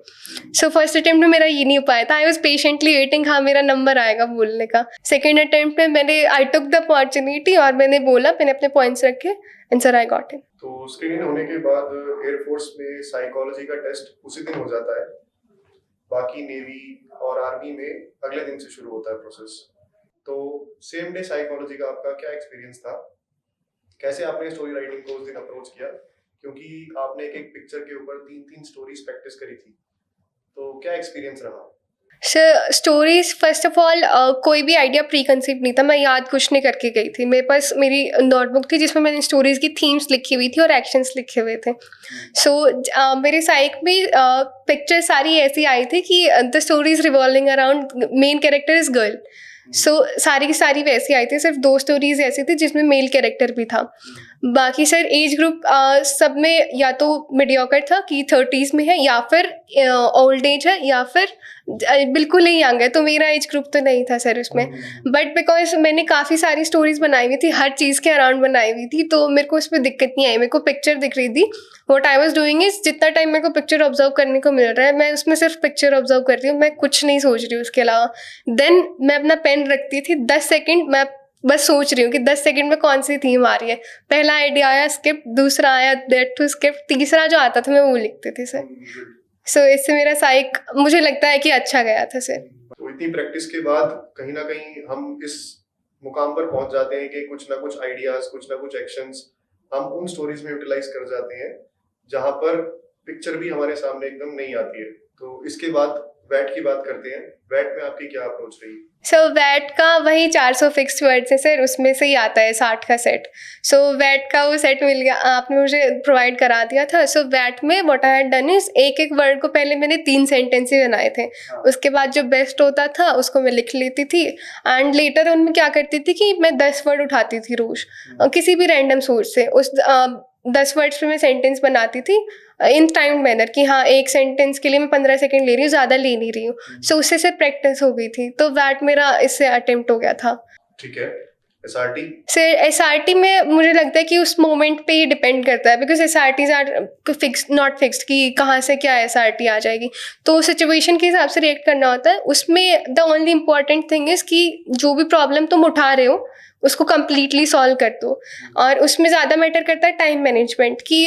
सो फर्स्ट अटेम्प्ट में मेरा ये नहीं हो पाया था, आई वॉज पेशेंटली वेटिंग हाँ मेरा नंबर आएगा बोलने का। सेकेंड अटेम्प्ट में मैंने आई टुक द अपॉर्चुनिटी और मैंने बोला, मैंने अपने पॉइंट्स रखे and sir I got it. तो स्क्रीन इन होने के बाद एयरफोर्स में साइकोलॉजी का टेस्ट उसी दिन हो जाता है, बाकी नेवी और आर्मी में अगले दिन से शुरू होता है प्रोसेस। तो सेम डे साइकोलॉजी का आपका क्या एक्सपीरियंस था, कैसे आपने स्टोरी राइटिंग को उस दिन अप्रोच किया, क्योंकि आपने एक एक पिक्चर के ऊपर 3-3 स्टोरीज प्रैक्टिस करी थी, तो क्या एक्सपीरियंस रहा? Sir stories first of all कोई भी आइडिया प्री कंसीव नहीं था, मैं याद कुछ नहीं करके गई थी। मेरे पास मेरी नोटबुक थी जिसमें मैंने स्टोरीज की थीम्स लिखी हुई थी और एक्शंस लिखे हुए थे। सो मेरे साइक में पिक्चर सारी ऐसी आई थी कि the stories revolving around main character is girl. सो सारी की सारी वैसी आई थी, सिर्फ 2 स्टोरीज ऐसी थी जिसमें मेल कैरेक्टर भी था। बाकी सर एज ग्रुप सब में या तो मीडियोकर था कि 30s में है या फिर ओल्ड एज है या फिर बिल्कुल ही यंग है, तो मेरा एज ग्रुप तो नहीं था सर उसमें। बट बिकॉज मैंने काफ़ी सारी स्टोरीज बनाई हुई थी, हर चीज़ के अराउंड बनाई हुई थी, तो मेरे को उसमें दिक्कत नहीं आई। मेरे को पिक्चर दिख रही थी। What I was doing is जितना टाइम मेरे को पिक्चर ऑब्जर्व करने को मिल रहा है मैं उसमें सिर्फ पिक्चर ऑब्जर्व कर रही हूँ, मैं कुछ नहीं सोच रही हूँ उसके अलावा। देन मैं अपना पेन रखती थी, 10 सेकेंड मैं बस सोच रही हूँ कि 10 सेकंड में कौन सी थीम आ रही है। पहला आइडिया आया स्क्रिप्ट, दूसरा आया दैट टू स्क्रिप्ट, तीसरा जो आता था मैं वो लिखती थी सर। सो इससे मेरा साइक मुझे लगता है कि अच्छा गया था सर। तो इतनी प्रैक्टिस के बाद कहीं ना कहीं हम इस मुकाम पर पहुंच जाते हैं कि कुछ ना कुछ आइडियाज, कुछ ना कुछ एक्शंस हम उन स्टोरीज में यूटिलाइज कर जाते हैं जहां पर पिक्चर भी हमारे सामने एकदम नहीं आती है। तो इसके बाद वैट की बात करते हैं, वैट में आपकी क्या अप्रोच रही? सो वैट का वही 400 फिक्स्ड वर्ड्स है सर, उसमें से ही आता है 60 का सेट। सो वैट का वो सेट मिल गया, आपने मुझे प्रोवाइड करा दिया था। सो वैट में what I had done is एक एक वर्ड को पहले मैंने 3 सेंटेंस ही बनाए थे, उसके बाद जो बेस्ट होता था उसको मैं लिख लेती थी एंड लेटर उनमें क्या करती थी कि मैं 10 वर्ड उठाती थी रोज किसी भी रैंडम सोर्स से, उस 10 वर्ड्स पे मैं सेंटेंस बनाती थी इन टाइम मैनर कि हाँ एक सेंटेंस के लिए मैं 15 सेकंड ले रही हूँ, ज़्यादा ले नहीं रही हूँ। सो उससे से प्रैक्टिस हो गई थी, तो वैट मेरा इससे अटेम्प्ट हो गया था। ठीक है। एसआरटी सर एसआरटी में मुझे लगता है कि उस मोमेंट पे ही डिपेंड करता है, because SRTs are fix not fixed कि कहाँ से क्या एसआरटी आ जाएगी, तो सिचुएशन के हिसाब से रिएक्ट करना होता है। उसमें the only important thing is कि जो भी प्रॉब्लम तुम उठा रहे हो उसको कम्प्लीटली सॉल्व कर दो। और उसमें ज़्यादा मैटर करता है टाइम मैनेजमेंट कि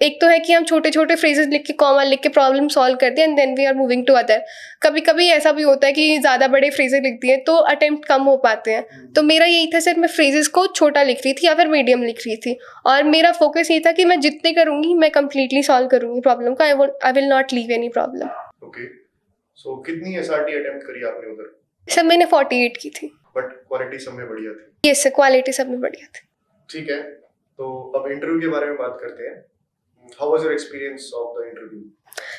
एक तो है कि हम छोटे छोटे फ्रेजेस लिख के कॉमा लिख के प्रॉब्लम सॉल्व कर दें and then we are moving to other. कभी कभी ऐसा भी होता है कि ज़्यादा बड़े फ्रेजेस लिख दिए तो अटेम्प्ट कम हो पाते हैं। तो मेरा यही था सर, मैं फ्रेजेस को छोटा लिख रही थी या फिर मीडियम लिख रही थी और मेरा फोकस ये था कि मैं जितने करूँगी मैं कम्प्लीटली सॉल्व करूँगी प्रॉब्लम का, I will not leave any problem. Okay, so कितनी एसआरटी अटेम्प्ट करी आपने उधर? सर मैंने 48 की थी। बट क्वालिटी सब में बढ़िया थी। यस सर, क्वालिटी सब में बढ़िया थी। ठीक है, तो अब इंटरव्यू के बारे में बात करते हैं। How was your experience of the interview?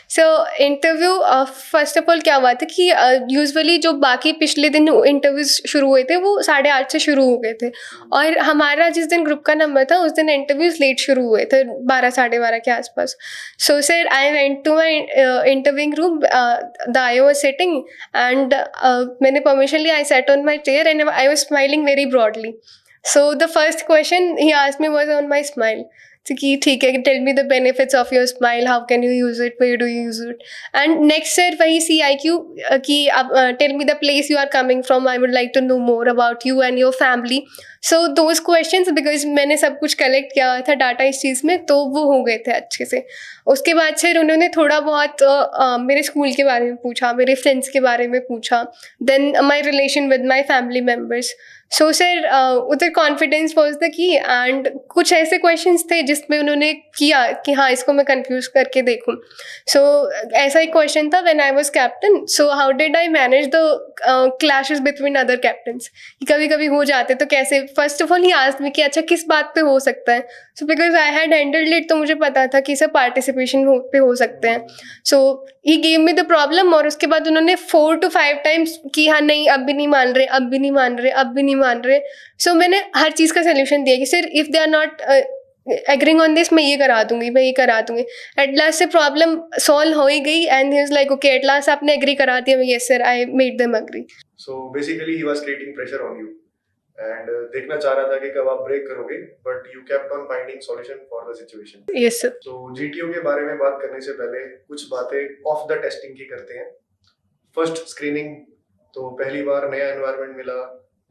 So interview first of all क्या हुआ था कि यूजुअली जो बाकी पिछले दिन इंटरव्यूज शुरू हुए थे वो 8:30 से शुरू हो गए थे, और हमारा जिस दिन ग्रुप का नंबर था उस दिन इंटरव्यूज लेट शुरू हुए थे, 12 12:30 के आसपास। So sir I went to my interviewing room, the I was sitting and मैंने परमिशन ली, I sat on my chair and I was smiling very broadly. So the first question he asked me was on my smile, कि ठीक है, tell me the benefits of your smile, how can you use it, where do you use it. And next sir वही CIQ कि tell me the place you are coming from, I would like to know more about you and your family. So those questions, because मैंने सब कुछ collect किया हुआ था data इस चीज़ में, तो वो हो गए थे अच्छे से। उसके बाद सर उन्होंने थोड़ा बहुत मेरे स्कूल के बारे में पूछा, मेरे फ्रेंड्स के बारे में पूछा, then my relation with my family members. So sir उधर confidence was the key, and कुछ ऐसे क्वेश्चंस थे जिसमें उन्होंने किया कि हाँ इसको मैं कंफ्यूज करके देखूं। सो ऐसा एक क्वेश्चन था, when I was captain, so how did I manage the clashes between other captains, कभी कभी हो जाते तो कैसे। First of all he asked मी कि अच्छा किस बात पे हो सकता है। So because I had handled it, तो मुझे पता था कि सब पार्टिसिपेशन पे हो सकते हैं। So he gave me the problem, और उसके बाद उन्होंने 4 to 5 टाइम्स कि हाँ नहीं अब भी नहीं मान रहे, अब भी नहीं मान रहे, अब भी नहीं मान रहे। सो मैंने हर चीज़ का सोल्यूशन दिया कि sir if they are not agreeing on this, मैं ये करा दूंगी, मैं ये करा दूंगी। एट लास्ट से प्रॉब्लम सॉल्व हो ही गई, and he was like okay, at last आपने एग्री करा दिया। Yes sir, I made them agree. So basically he was creating pressure on you and देखना चाह रहा था कि कब आप ब्रेक करोगे, but you kept on finding solution for the situation. Yes sir. So GTO के बारे में बात करने से पहले कुछ बातें ऑफ द टेस्टिंग की करते हैं। फर्स्ट स्क्रीनिंग, तो पहली बार नया एनवायरनमेंट मिला,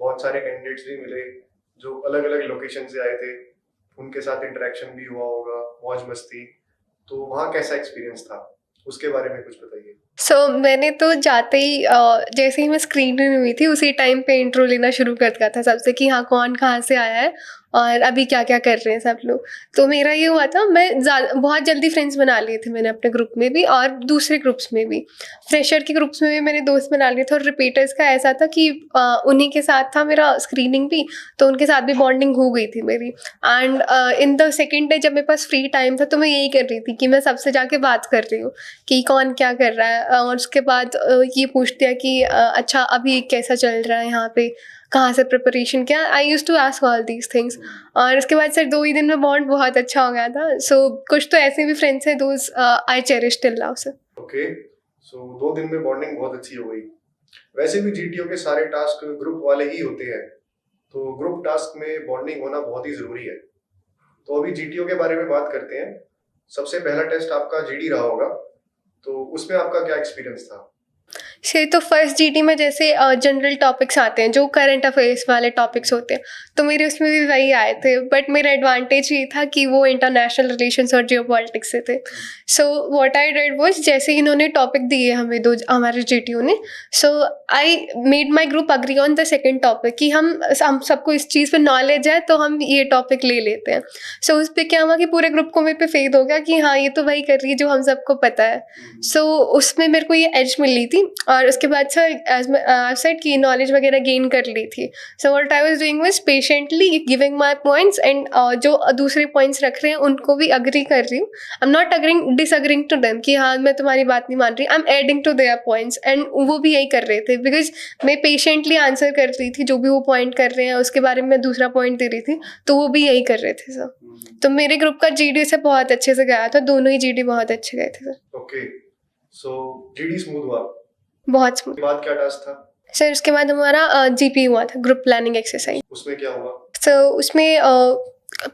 बहुत सारे कैंडिडेट्स भी मिले जो अलग अलग लोकेशन से आए थे, उनके साथ इंटरेक्शन भी हुआ होगा, मौज मस्ती, तो वहाँ कैसा एक्सपीरियंस था, उसके बारे में कुछ बताइए। सो मैंने तो जाते ही जैसे ही मैं स्क्रीन इन हुई थी उसी टाइम पे इंट्रो लेना शुरू कर दिया था सबसे कि हाँ कौन कहाँ से आया है और अभी क्या क्या कर रहे हैं सब लोग। तो मेरा ये हुआ था, मैं बहुत जल्दी फ्रेंड्स बना लिए थे मैंने अपने ग्रुप में भी और दूसरे ग्रुप्स में भी, फ्रेशर के ग्रुप्स में भी मैंने दोस्त बना लिए थे। और रिपीटर्स का ऐसा था कि उन्हीं के साथ था मेरा स्क्रीनिंग भी, तो उनके साथ भी बॉन्डिंग हो गई थी मेरी। And in the second day जब मेरे पास फ्री टाइम था तो मैं यही कर रही थी कि मैं सबसे जाके बात कर रही हूँ कि कौन क्या कर रहा है, और उसके बाद ये पूछते हैं कि अच्छा अभी कैसा चल रहा है यहाँ पे, कहाँ से प्रिपरेशन क्या। I use to ask all these things. और उसके बाद सर 2 ही दिन में बॉन्ड बहुत अच्छा हो गया था। सो कुछ तो ऐसे भी फ्रेंड्स हैं those I cherish till now sir. Okay, so 2 दिन में बॉन्डिंग बहुत अच्छी हो गई। वैसे भी जीटीओ के सारे टास्क ग्रुप वाले ही होते हैं, तो ग्रुप टास्क में बॉन्डिंग होना बहुत ही जरूरी है। तो अभी जीटीओ के बारे में बात करते हैं। सबसे पहला टेस्ट आपका जीडी रहा होगा, तो उसमें आपका क्या एक्सपीरियंस था? से तो फर्स्ट जीडी में जैसे जनरल टॉपिक्स आते हैं जो करंट अफेयर्स वाले टॉपिक्स होते हैं, तो मेरे उसमें भी वही आए थे। बट मेरा एडवांटेज ये था कि वो इंटरनेशनल रिलेशंस और जियो पॉलिटिक्स से थे। So what I did was, जैसे इन्होंने टॉपिक दिए हमें दो हमारे जीटीओ ने, so I made my group agree on the second topic कि हम सबको इस चीज़ पे नॉलेज है तो हम ये टॉपिक ले लेते हैं। सो उस पर क्या हुआ कि पूरे ग्रुप को मेरे पे फेद हो गया कि हाँ ये तो वही कर रही है जो हम सबको पता है। सो उसमें मेरे को ये एज मिली थी। और उसके बाद सर एज आई सेड कि नॉलेज वगैरह गेन कर ली थी। सो what I was doing was patiently giving my points and जो दूसरे पॉइंट्स रख रहे हैं उनको भी अग्री कर रही हूँ। I am not disagreeing to them कि हाँ मैं तुम्हारी बात नहीं मान रही, I am adding to their points. And वो भी यही कर रहे थे बिकॉज मैं पेशेंटली आंसर कर रही थी जो भी वो पॉइंट कर रहे हैं, उसके बारे में दूसरा पॉइंट दे रही थी, तो वो भी यही कर रहे थे सर। तो मेरे ग्रुप का जीडी से बहुत अच्छे से गया था, दोनों ही जीडी बहुत अच्छे गए थे सर। ओके, सो जीडी स्मूथ हुआ? बहुत स्मूथ। बाद क्या टास्क था सर? उसके बाद हमारा जीपी हुआ था, ग्रुप प्लानिंग एक्सरसाइज। उसमें क्या हुआ? सो उसमें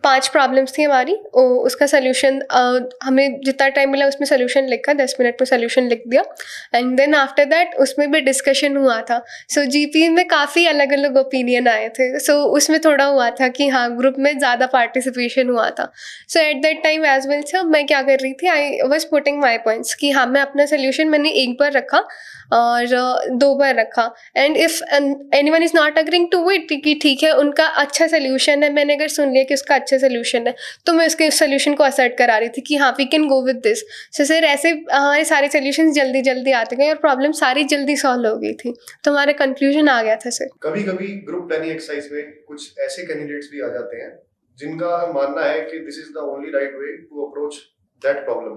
5 प्रॉब्लम्स थी हमारी, उसका सोल्यूशन हमें जितना टाइम मिला उसमें सोल्यूशन लिखा, 10 मिनट में सोल्यूशन लिख दिया। एंड देन आफ्टर दैट उसमें भी डिस्कशन हुआ था। सो जीपी में काफ़ी अलग अलग ओपिनियन आए थे। सो उसमें थोड़ा हुआ था कि हाँ ग्रुप में ज़्यादा पार्टिसिपेशन हुआ था। So at that time as well sir मैं क्या कर रही थी, I was putting my points कि हाँ मैं अपना सोल्यूशन मैंने एक बार रखा और 2 बार रखा। And if anyone is not agreeing to it कि ठीक है उनका अच्छा सोल्यूशन है, मैंने अगर सुन लिया कि उसका अच्छा सोल्यूशन है, तो मैं उसके सोल्यूशन को असर्ट करा रही थी कि हाँ we can go with this. So sir ऐसे हमारे सारे सोल्यूशन जल्दी जल्दी आते गए और प्रॉब्लम सारी जल्दी सॉल्व हो गई थी, तो हमारा कंक्लूजन आ गया था सर। कभी कभी ग्रुप प्लानिंग एक्सरसाइज में कुछ ऐसे कैंडिडेट्स भी आ जाते हैं जिनका मानना है कि this is the only right way to approach that problem,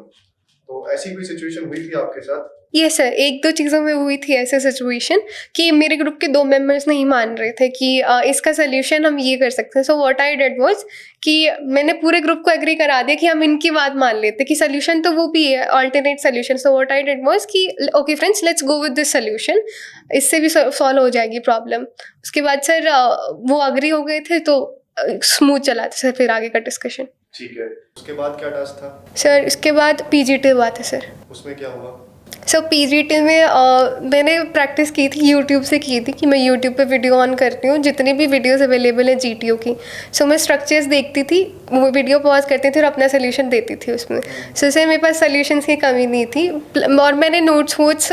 तो ऐसी कोई सिचुएशन हुई थी आपके साथ? यस सर, एक दो चीज़ों में हुई थी ऐसे सिचुएशन कि मेरे ग्रुप के 2 मेंबर्स नहीं मान रहे थे कि इसका सोल्यूशन हम ये कर सकते हैं। सो व्हाट आई डिड वाज कि मैंने पूरे ग्रुप को एग्री करा दिया कि हम इनकी बात मान लेते कि सोल्यूशन तो वो भी है, alternate solution. So what I did was कि okay friends, let's go with this solution, इससे भी सॉल्व हो जाएगी प्रॉब्लम। उसके बाद सर वो एग्री हो गए थे, तो स्मूथ चला था सर फिर आगे का डिस्कशन। ठीक है, उसके बाद क्या टास्क था? सर उसके बाद पीजीटी हुआ था सर। उसमें क्या हुआ? सो पीजीटी में मैंने प्रैक्टिस की थी, यूट्यूब से की थी कि मैं यूट्यूब पे वीडियो ऑन करती हूँ, जितनी भी वीडियोस अवेलेबल है जीटीओ की। सो मैं स्ट्रक्चर्स देखती थी, वो वीडियो पॉज करती थी और अपना सोल्यूशन देती थी उसमें। सो सर मेरे पास सोल्यूशंस की कमी नहीं थी, और मैंने नोट्स वोट्स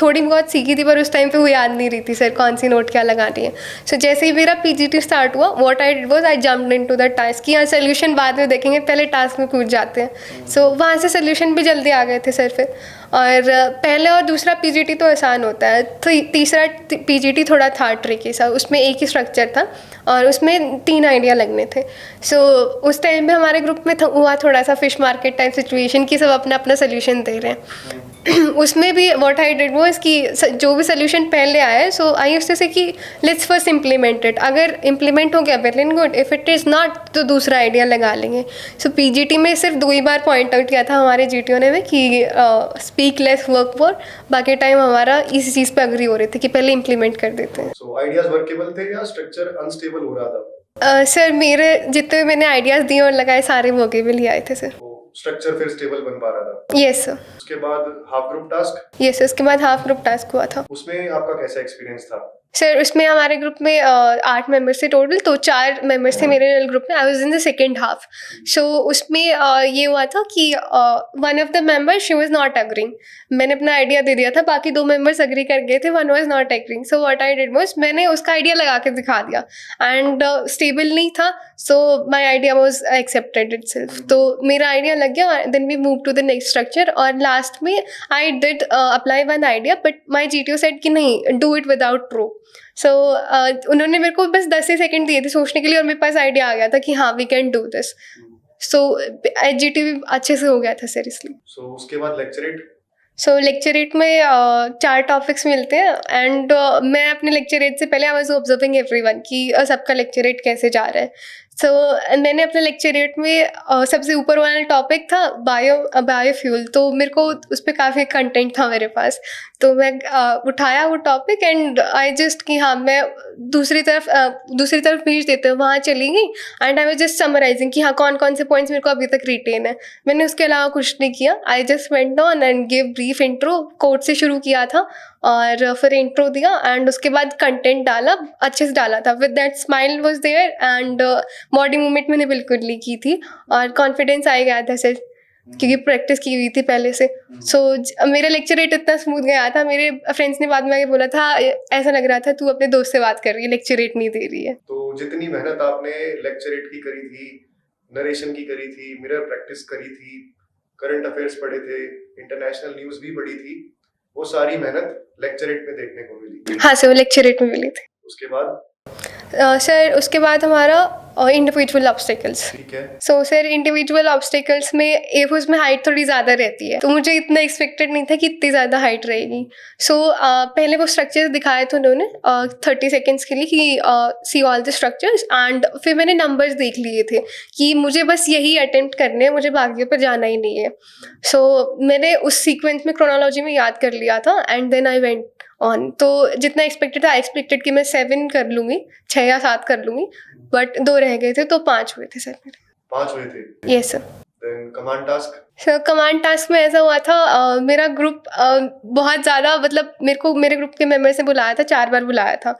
थोड़ी बहुत सीखी थी, पर उस टाइम पे वो याद नहीं रही थी सर कौन सी नोट क्या लगानी है। सो जैसे ही मेरा पीजीटी स्टार्ट हुआ, what I did was I jumped into the task कि हाँ सोल्यूशन बाद में देखेंगे, पहले टास्क में कूद जाते हैं। सो वहाँ से सोल्यूशन भी जल्दी आ गए थे सर फिर। और पहले और दूसरा पीजीटी तो आसान होता है, तीसरा पीजीटी थोड़ा था ट्रिकी सा, उसमें एक ही स्ट्रक्चर था और उसमें 3 आइडिया लगने थे। सो उस टाइम पे हमारे ग्रुप में हुआ थोड़ा सा फिश मार्केट टाइप सिचुएशन कि सब अपना अपना सोल्यूशन दे रहे हैं। उसमें भी व्हाट आई डिड वाज कि जो भी सोल्यूशन पहले आया है, सो आई यूज्ड टू से कि लेट्स फर्स्ट इम्प्लीमेंट इट, अगर इम्प्लीमेंट हो गया well and good, if it is not तो दूसरा आइडिया लगा लेंगे। सो पीजीटी में सिर्फ 2 ही बार पॉइंट आउट किया था हमारे जीटीओ ने कि स्पीक लेस वर्क मोर, बाकी टाइम हमारा इसी चीज़ पे एग्री हो रहे थे कि पहले इम्प्लीमेंट कर देते हैं। सो आइडियाज वर्केबल थे या स्ट्रक्चर अनस्टेबल हो रहा था? सर मेरे जितने मैंने आइडियाज़ दिए और लगाए सारे वर्केबल ही आए थे सर। स्ट्रक्चर फिर स्टेबल बन पा रहा था? Yes sir. उसके बाद half group task? Yes sir, उसके बाद हाफ ग्रुप टास्क हुआ था। उसमें आपका कैसा एक्सपीरियंस था? सर उसमें हमारे ग्रुप में 8 मेंबर्स थे टोटल, तो 4 मेंबर्स थे मेरे ग्रुप में। I was in the second half. So उसमें ये हुआ था कि one of the member she was not agreeing. मैंने अपना आइडिया दे दिया था, बाकी 2 मेंबर्स एग्री कर गए थे, one was not agreeing. So what I did was मैंने उसका आइडिया लगा के दिखा दिया एंड स्टेबल नहीं था, so my idea was accepted itself. तो मेरा आइडिया लग गया, then we move to the next structure और लास्ट में I did apply one idea, but my GTO said कि नहीं, do it without pro. So उन्होंने मेरे को बस 10 ही सेकंड दिए थे सोचने के लिए और मेरे पास आइडिया आ गया था कि हाँ we can do this. So HGT भी अच्छे से हो गया था सर इसलिए। सो उसके बाद लेक्चरेट? सो लेक्चरेट में 4 टॉपिक्स मिलते हैं एंड मैं अपने लेक्चरेट से पहले आई वाज ऑब्जर्विंग एवरीवन कि सबका लेक्चरेट कैसे जा रहा है। सो मैंने अपने लेक्चरेट में सबसे ऊपर वाला टॉपिक था बायोफ्यूल, तो मेरे को उस पर काफ़ी कंटेंट था मेरे पास, तो मैं उठाया वो टॉपिक एंड आई जस्ट कि हाँ मैं दूसरी तरफ भेज देते हैं, वहाँ चली गई and I was just summarizing कि हाँ कौन कौन से पॉइंट्स मेरे को अभी तक रिटेन है। मैंने उसके अलावा कुछ नहीं किया, I just went on and give brief intro, quote से शुरू किया था और फिर इंट्रो दिया एंड उसके बाद कंटेंट डाला, अच्छे से डाला था, with that smile was there and body movement मैंने बिल्कुल नहीं की थी और कॉन्फिडेंस आ गया था सर क्योंकि प्रैक्टिस की हुई थी पहले से। सो मेरा लेक्चर रेट इतना स्मूथ गया था, मेरे फ्रेंड्स ने बाद में आके बोला था ऐसा लग रहा था तू अपने दोस्त से बात कर रही है, लेक्चर रेट नहीं दे रही है। तो जितनी मेहनत आपने लेक्चर रेट की करी थी, नरेशन की करी थी, मिरर प्रैक्टिस करी थी, करंट अफेयर्स पढ़े थे, इंटरनेशनल न्यूज़ भी पढ़ी थी, वो सारी मेहनत लेक्चरेट में देखने को मिली? हाँ सर, वो लेक्चरेट में मिली थी। उसके बाद? सर उसके बाद हमारा इंडिविजुअल ऑब्स्टिकल्स। ठीक है। सो सर इंडिविजुअल ऑब्स्टिकल्स में उसमें हाइट थोड़ी ज़्यादा रहती है, तो मुझे इतना एक्सपेक्टेड नहीं था कि इतनी ज़्यादा हाइट रहेगी। सो पहले वो स्ट्रक्चर्स दिखाए थे उन्होंने 30 सेकेंड्स के लिए कि see all the structures and फिर मैंने नंबर्स देख लिए थे कि मुझे बस यही अटेम्प्ट करने हैं, मुझे बाकियों पर जाना ही नहीं है। सो मैंने उस सीक्वेंस में क्रोनोलॉजी में याद कर लिया था and then I went on. तो जितना एक्सपेक्टेड था, एक्सपेक्टेड कि मैं 7 कर लूँगी, 6 या 7 कर लूँगी, बट 2 रह गए थे तो 5 हुए थे सर मेरे। 5 हुए थे? Yes sir. Then command task? Sir command task में ऐसा हुआ था, मेरा ग्रुप बहुत ज़्यादा, मतलब मेरे ग्रुप के मेंबर से बुलाया था, 4 बार बुलाया था।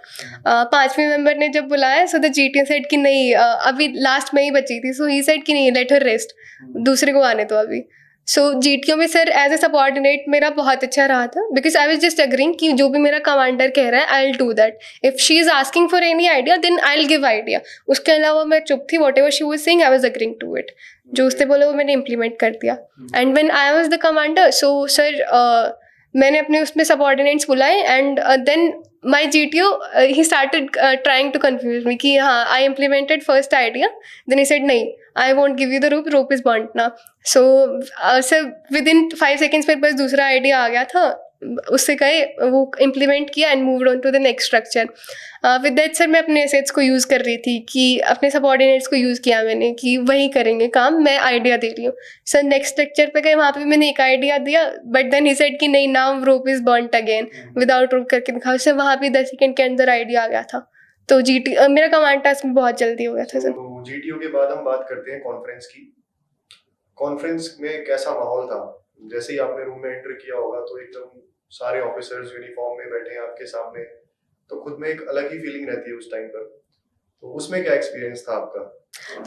5वें मेंबर ने जब बुलाया सो द जीटीओ सेड कि नहीं, अभी लास्ट में ही बची थी, सो ही सेड कि नहीं लेट हर रेस्ट, दूसरे को आने दो अभी। सो जीटीओ में सर एज ए सबॉर्डिनेट मेरा बहुत अच्छा रहा था, because I was just agreeing कि जो भी मेरा कमांडर कह रहा है I will do that. If she is asking for any idea then I will give idea. उसके अलावा मैं चुप थी. Whatever she was saying I was agreeing to it. जो उसने बोला वो मैंने इम्प्लीमेंट कर दिया. And when I was the commander, so sir मैंने अपने उसमें सबॉर्डिनेट्स बुलाए and then my GTO he started trying to confuse me कि हाँ I implemented first idea. Then he said नहीं, I won't give you the rope is burnt now. So sir within 5 seconds मेरे पास दूसरा idea आ गया था. उससे गए, वो इम्प्लीमेंट किया and moved on to the next structure. With that sir मैं अपने एसेट्स को यूज़ कर रही थी कि अपने सबॉर्डिनेट्स को यूज़ किया मैंने कि वही करेंगे काम, मैं आइडिया दे रही हूँ. सर नेक्स्ट स्ट्रक्चर पे गए, वहाँ पे मैंने एक आइडिया दिया बट देन ही सेड कि नहीं now rope is burnt again, without rope करके दिखाओ. सर वहाँ भी 10 सेकेंड के अंदर आइडिया आ गया था. तो मेरा कमांड टास्क बहुत जल्दी हो गया था सर. तो GTO के बाद हम बात करते हैं कॉन्फ्रेंस की. कॉन्फ्रेंस में कैसा माहौल था? जैसे ही आपने रूम में एंटर किया होगा तो एकदम सारे ऑफिसर्स यूनिफॉर्म में बैठे हैं आपके सामने, तो खुद में एक अलग ही फीलिंग रहती है उस टाइम पर. तो उसमें क्या एक्सपीरियंस था आपका?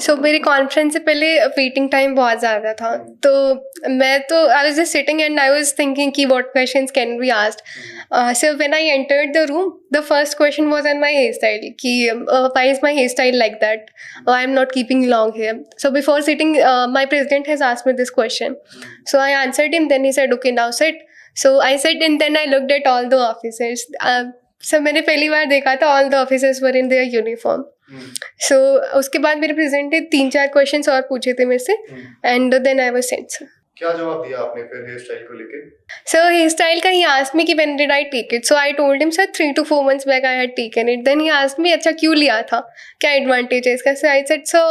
सो मेरी कॉन्फ्रेंस से पहले वेटिंग टाइम बहुत ज़्यादा था. तो मैं तो I was just sitting and I was thinking कि what questions can be asked. So when I entered the room the first question was on my hair style कि why is my hair style like that, I am not keeping long hair. So before sitting my president has asked me this question. So I answered him. Then he said okay now sit. So I said and then I looked at all the officers. So मैंने पहली बार देखा था all the officers were in their uniform. So उसके बाद मेरे present 3-4 questions और पूछे थे मेरे से and then I was sent. क्या जवाब दिया आपने फिर हेयर स्टाइल को लेके? So his style का he asked me कि when did I take it? So I told him sir 3 to 4 months back I had taken it. Then he asked me अच्छा क्यों लिया था, क्या एडवांटेज है इसका? So I said so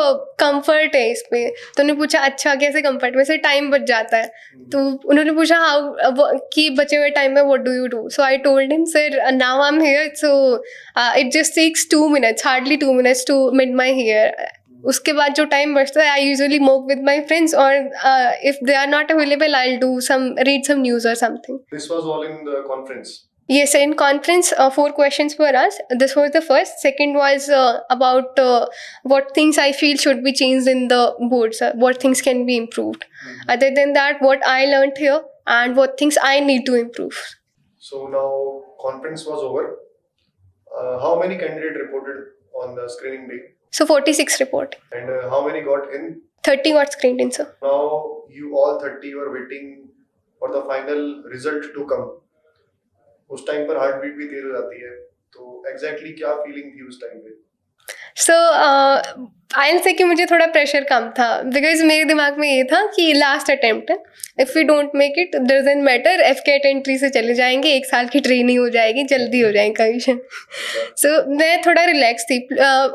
comfort है इसमें. तो उन्होंने पूछा अच्छा कैसे comfort में? सर टाइम बच जाता है. तो उन्होंने पूछा how कि बचे हुए टाइम में what do you do? So I told him sir now I'm here so it just takes 2 minutes, hardly 2 minutes to mend my hair. उसके बाद जो टाइम बचता है I usually mock with my friends और if they are not available I will do some read some news और something. This was all in the conference? Yes, in conference, 4 questions were asked. This was the first. Second was about what things I feel should be changed in the boards, what things can be improved. Other than that, what I learned here and what things I need to improve. So now conference was over. How many candidates reported on the screening day? So 46 report. And how many got in? 30 got screened in, sir. Now you all 30 were waiting for the final result to come. उस time पर heart beat भी तेज हो जाती है, तो exactly क्या feeling थी उस टाइम पे? सो आई से कि मुझे थोड़ा प्रेशर कम था बिकॉज मेरे दिमाग में ये था कि लास्ट अटेम्प्ट है, if we don't make it doesn't matter, FCAT entry से चले जाएंगे, 1 साल की ट्रेनिंग हो जाएगी, जल्दी हो जाएगी कमीशन. सो मैं थोड़ा रिलैक्स थी.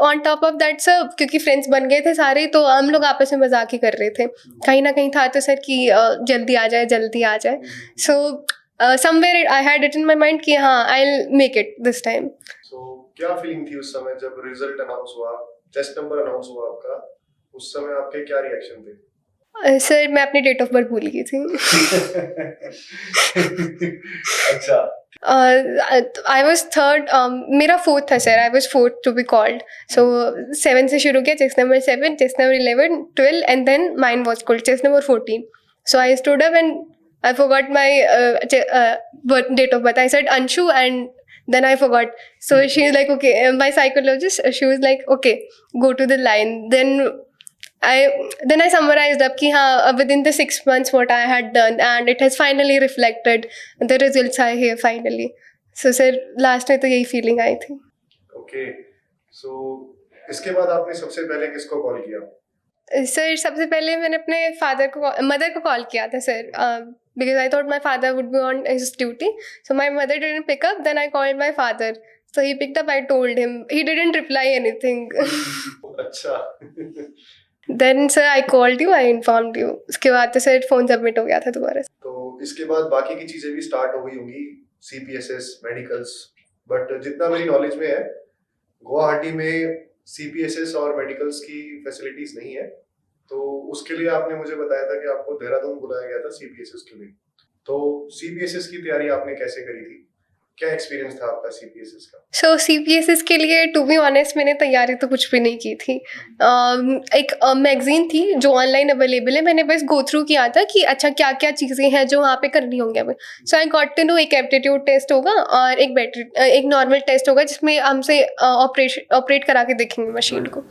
On top of that sir क्योंकि फ्रेंड्स बन गए थे सारे, तो हम लोग आपस में मजाक ही कर रहे थे. कहीं ना कहीं था तो सर कि जल्दी आ जाए जल्दी आ जाए. So somewhere I had it in my mind कि हाँ I will make it this time. क्या फीलिंग थी उस समय जब रिजल्ट अनाउंस हुआ, टेस्ट नंबर अनाउंस हुआ आपका? उस समय आपके क्या रिएक्शन थे? सर मैं अपनी डेट ऑफ बर्थ भूल गई थी. अच्छा. आई वॉज थर्ड, मेरा 4th था sir. I was 4th to be called. So 7 से शुरू किया, chest number 7, chest number 11, 12 and then mine was called chest number 14. So I stood up and I forgot my date of birth. I said Anshu and then I forgot. So she's like, okay, my psychologist, she was like, okay, go to the line. Then I summarized up कि हाँ within the 6 months what I had done and it has finally reflected. The results are here finally. So sir last में तो यही feeling आई थी. Okay, so इसके बाद आपने सबसे पहले किसको कॉल किया? सर सबसे पहले मैंने अपने मदर को कॉल किया था sir, because I thought my father would be on his duty. So my mother didn't pick up. Then I called my father. So he picked up. I told him. He didn't reply anything. अच्छा. Then sir I called you. I informed you. उसके बाद तो sir phone submit हो गया था दोबारा. तो इसके बाद बाकी की चीजें भी स्टार्ट हो गई होंगी, CPSS, मेडिकल्स. बट जितना मेरी नॉलेज में है, गुवाहाटी में CPSS और मेडिकल्स की फैसिलिटीज नहीं है. तो उसके लिए आपने मुझे बताया था कि आपको देहरादून बुलाया गया था CPSS के लिए. तो CPSS की तैयारी आपने कैसे करी थी? क्या एक्सपीरियंस था आपका सीपीएसएस का? सो सीपीएसएस के लिए टू बी ऑनेस्ट मैंने तैयारी तो कुछ भी नहीं की थी। एक मैगजीन थी जो ऑनलाइन अवेलेबल है, मैंने बस गो थ्रू किया था कि अच्छा क्या क्या चीज़ें हैं जो वहाँ पे करनी होंगी हमें। सो आई गॉट टू नो एक एप्टीट्यूड टेस्ट होगा और एक नॉर्मल टेस्ट होगा जिसमें हमसे ऑपरेट करा के देखेंगे मशीन को।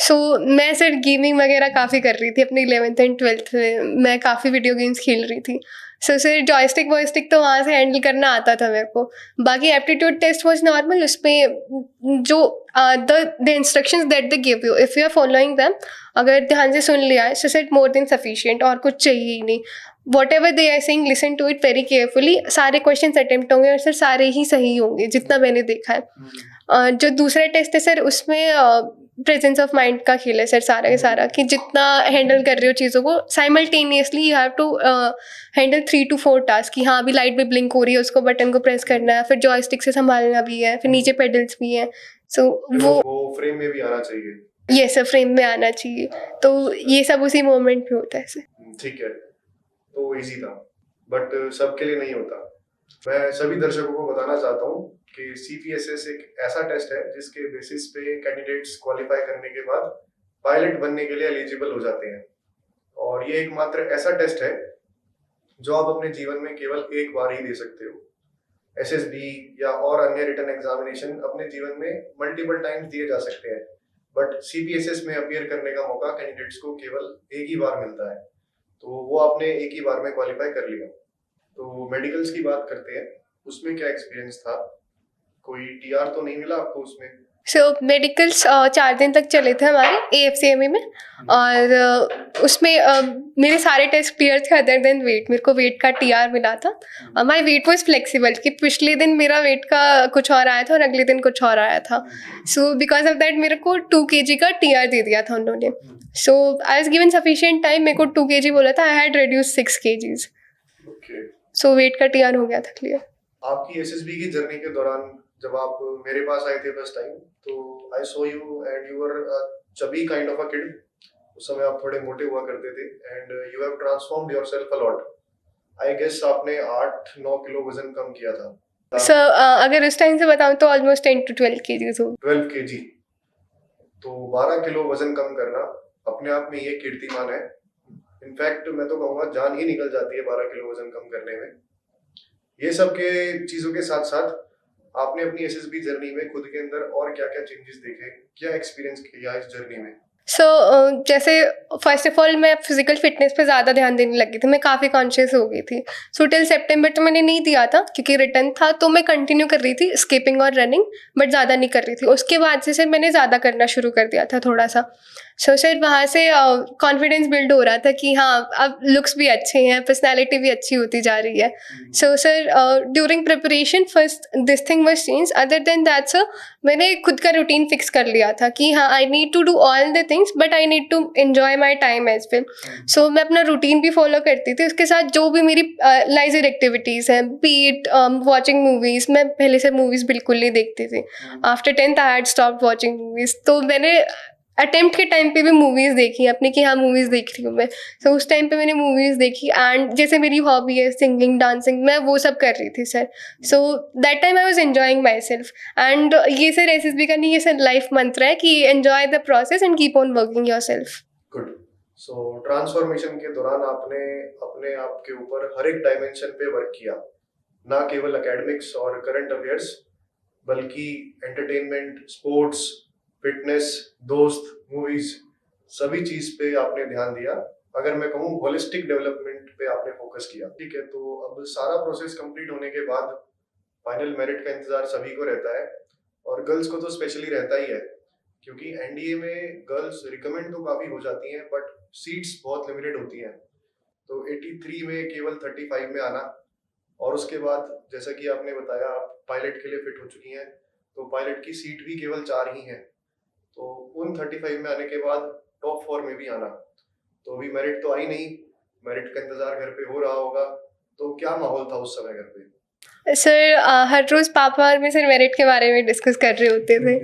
सो मैं सर गेमिंग वगैरह काफ़ी कर रही थी अपनी 11th एंड 12th में, मैं काफ़ी वीडियो गेम्स खेल रही थी। सो सर जॉयस्टिक वॉयस्टिक तो वहाँ से हैंडल करना आता था मेरे को। बाकी एप्टीट्यूड टेस्ट वाज नॉर्मल, उसमें जो the instructions that they give you if you are following them, अगर ध्यान से सुन लिया है so set more than sufficient, और कुछ चाहिए ही नहीं। Whatever they are saying listen to it very carefully, सारे क्वेश्चन अटेम्प्ट होंगे और सर सारे ही सही होंगे जितना मैंने देखा है। जो दूसरा टेस्ट है सर उसमें प्रेजेंस ऑफ माइंड का खेल है सर सारा का सारा, कि जितना हैंडल कर रहे हो चीज़ों को simultaneously you have to handle 3 to 4 task, कि हाँ अभी लाइट भी ब्लिंक हो रही है उसको बटन को प्रेस करना है, फिर जॉयस्टिक से संभालना भी है, फिर नीचे पेडल्स भी हैं। सो वो फ्रेम में भी आना चाहिए। ये सब फ्रेम में आना चाहिए, तो ये सब उसी मोमेंट पे होता है सर। ठीक है, तो इजी था बट सबके लिए नहीं होता। मैं सभी दर्शकों को बताना चाहता हूँ कि सीपीएसएस एक ऐसा टेस्ट है जिसके बेसिस पे कैंडिडेट्स क्वालिफाई करने के बाद पायलट बनने के लिए एलिजिबल हो जाते हैं, और ये एकमात्र ऐसा टेस्ट है जो आप अपने जीवन में केवल एक बार ही दे सकते हो। एसएसबी या और अन्य रिटन एग्जामिनेशन अपने जीवन में मल्टीपल टाइम्स दिए जा सकते हैं, बट सीपीएसएस में अपीयर करने का मौका कैंडिडेट्स को केवल एक ही बार मिलता है, तो वो आपने एक ही बार में क्वालिफाई कर लिया। तो मेडिकल्स की बात करते हैं, उसमें क्या एक्सपीरियंस था? कोई टीआर तो नहीं मिला आपको उसमें? सो मेडिकल्स 4 दिन तक चले थे हमारे एएफसीएमई में, और उसमें मेरे सारे टेस्ट क्लियर थे अदर देन वेट। मेरे को वेट का टीआर मिला था। माय वेट वाज फ्लेक्सिबल, कि पिछले दिन मेरा वेट का कुछ और आया था और अगले दिन कुछ और आया था। सो बिकॉज ऑफ दैट मेरे को 2 kg का टीआर दे दिया था उन्होंने। So I was given sufficient time, मेरे को 2 kg बोला था, I had reduce 6 kgs। So weight का टीआर हो गया था क्लियर। आपकी एसएसबी की जर्नी के दौरान जब आप मेरे पास आए थे फर्स्ट टाइम, तो I saw you and you were chubby kind of a kid. उस समय आप थोड़े मोटे हुआ करते थे and you have transformed yourself a lot. I guess आपने 8-9 किलो वजन कम किया था। सो अगर उस टाइम से बताऊं तो ऑलमोस्ट 10 to 12 kgs हो। 12 kg, तो 12 किलो वजन कम करना अपने आप में ये कीर्तिमान है। इनफैक्ट मैं तो कहूँगा जान ही निकल जाती है 12 किलो वजन कम करने में। ये सब के चीजों के साथ साथ आपने अपनी एसएसबी जर्नी में खुद के अंदर और क्या क्या चेंजेस देखे, क्या एक्सपीरियंस किया इस जर्नी में? सो जैसे फर्स्ट ऑफ ऑल मैं फिजिकल फिटनेस पे ज़्यादा ध्यान देने लगी थी, मैं काफ़ी कॉन्शियस हो गई थी। सो टिल सितंबर तो मैंने नहीं दिया था क्योंकि रिटर्न था, तो मैं कंटिन्यू कर रही थी स्किपिंग और रनिंग, बट ज़्यादा नहीं कर रही थी। उसके बाद से सर मैंने ज़्यादा करना शुरू कर दिया था थोड़ा सा। सो सर वहाँ से कॉन्फिडेंस बिल्ड हो रहा था कि हाँ अब लुक्स भी अच्छे हैं, पर्सनैलिटी भी अच्छी होती जा रही है। So sir during preparation first this thing was change. Other than that sir मैंने खुद का रूटीन फिक्स कर लिया था कि हाँ I need to do all the things but I need to enjoy my time as well. So मैं अपना रूटीन भी फॉलो करती थी, उसके साथ जो भी मेरी लाइजर एक्टिविटीज़ हैं, बी इट वॉचिंग मूवीज़। मैं पहले से मूवीज़ बिल्कुल नहीं देखती थी। After 10th I had stopped watching movies. तो मैंने अटेम्प्ट के टाइम पे भी मूवीज़ देखी अपनी कि हाँ मूवीज़ देख रही हूँ मैं। सो उस टाइम पे मैंने मूवीज़ देखी, एंड जैसे मेरी हॉबी है सिंगिंग डांसिंग, मैं वो सब कर रही थी sir. So that time I was enjoying my self. And ये सर एसएसबी का नहीं, ये सर लाइफ मंत्र है कि enjoy the process and keep on working your self. Good. So transformation के दौरान आपने अपने आप के ऊपर हर एक डायमेंशन पे वर्क किया, ना केवल एकेडमिक्स और करंट अफेयर्स बल्कि एंटरटेनमेंट, स्पोर्ट्स, फिटनेस, दोस्त, मूवीज, सभी चीज पे आपने ध्यान दिया। अगर मैं कहूँ होलिस्टिक डेवलपमेंट पे आपने फोकस किया। ठीक है, तो अब सारा प्रोसेस कंप्लीट होने के बाद फाइनल मेरिट का इंतजार सभी को रहता है, और गर्ल्स को तो स्पेशली रहता ही है क्योंकि एनडीए में गर्ल्स रिकमेंड तो काफी हो जाती हैं बट सीट्स बहुत लिमिटेड होती हैं। तो 83 में केवल 35 में आना, और उसके बाद जैसा कि आपने बताया आप पायलट के लिए फिट हो चुकी हैं, तो पायलट की सीट भी केवल 4 ही हैं। तो उन 35 में आने के बाद टॉप 4 में भी आना, तो अभी मेरिट तो आई नहीं, मेरिट का इंतजार घर पे हो रहा होगा। तो क्या माहौल था उस समय घर पे? सर हर रोज़ पापा और मैं सर मेरिट के बारे में डिस्कस कर रहे होते थे।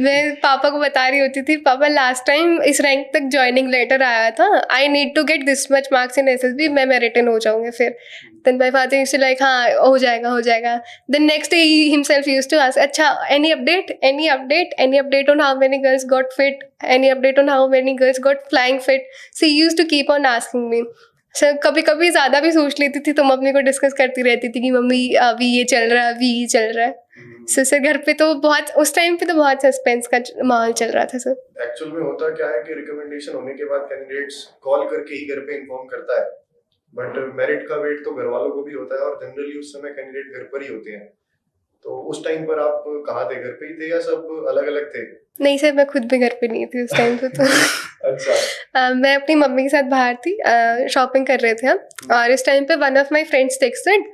मैं पापा को बता रही होती थी, पापा लास्ट टाइम इस रैंक तक जॉइनिंग लेटर आया था, I need to get this much marks in SSB, मैं मेरिट इन हो जाऊँगी फिर। Then my father used to like हाँ हो जाएगा। देन नेक्स्ट डे ही हिमसेल्फ यूज्ड टू आस्क, अच्छा any update on how many girls got fit, any update on how many girls got flying fit. So he used to keep on asking me. Sir कभी कभी ज़्यादा भी सोच लेती थी तो मम्मी को डिस्कस करती रहती थी कि मम्मी अभी ये चल रहा है, अभी ये चल रहा है। सर घर पे तो बहुत, उस टाइम पे तो बहुत सस्पेंस का माहौल चल रहा था सर। एक्चुअल में होता क्या है कि रिकमेंडेशन होने के बाद कैंडिडेट्स कॉल करके ही घर पे इन्फॉर्म करता है, बट मेरिट का वेट तो घर वालों को भी होता है और जनरली उस समय कैंडिडेट घर पर ही होते हैं। तो उस टाइम पर आप कहाँ थे, घर पे ही थे या सब अलग अलग थे? नहीं सर, मैं खुद भी घर पे नहीं थी उस टाइम पे तो। अच्छा। मैं अपनी मम्मी के साथ बाहर थी, शॉपिंग कर रहे थे हम, और इस टाइम पे one of my friends texted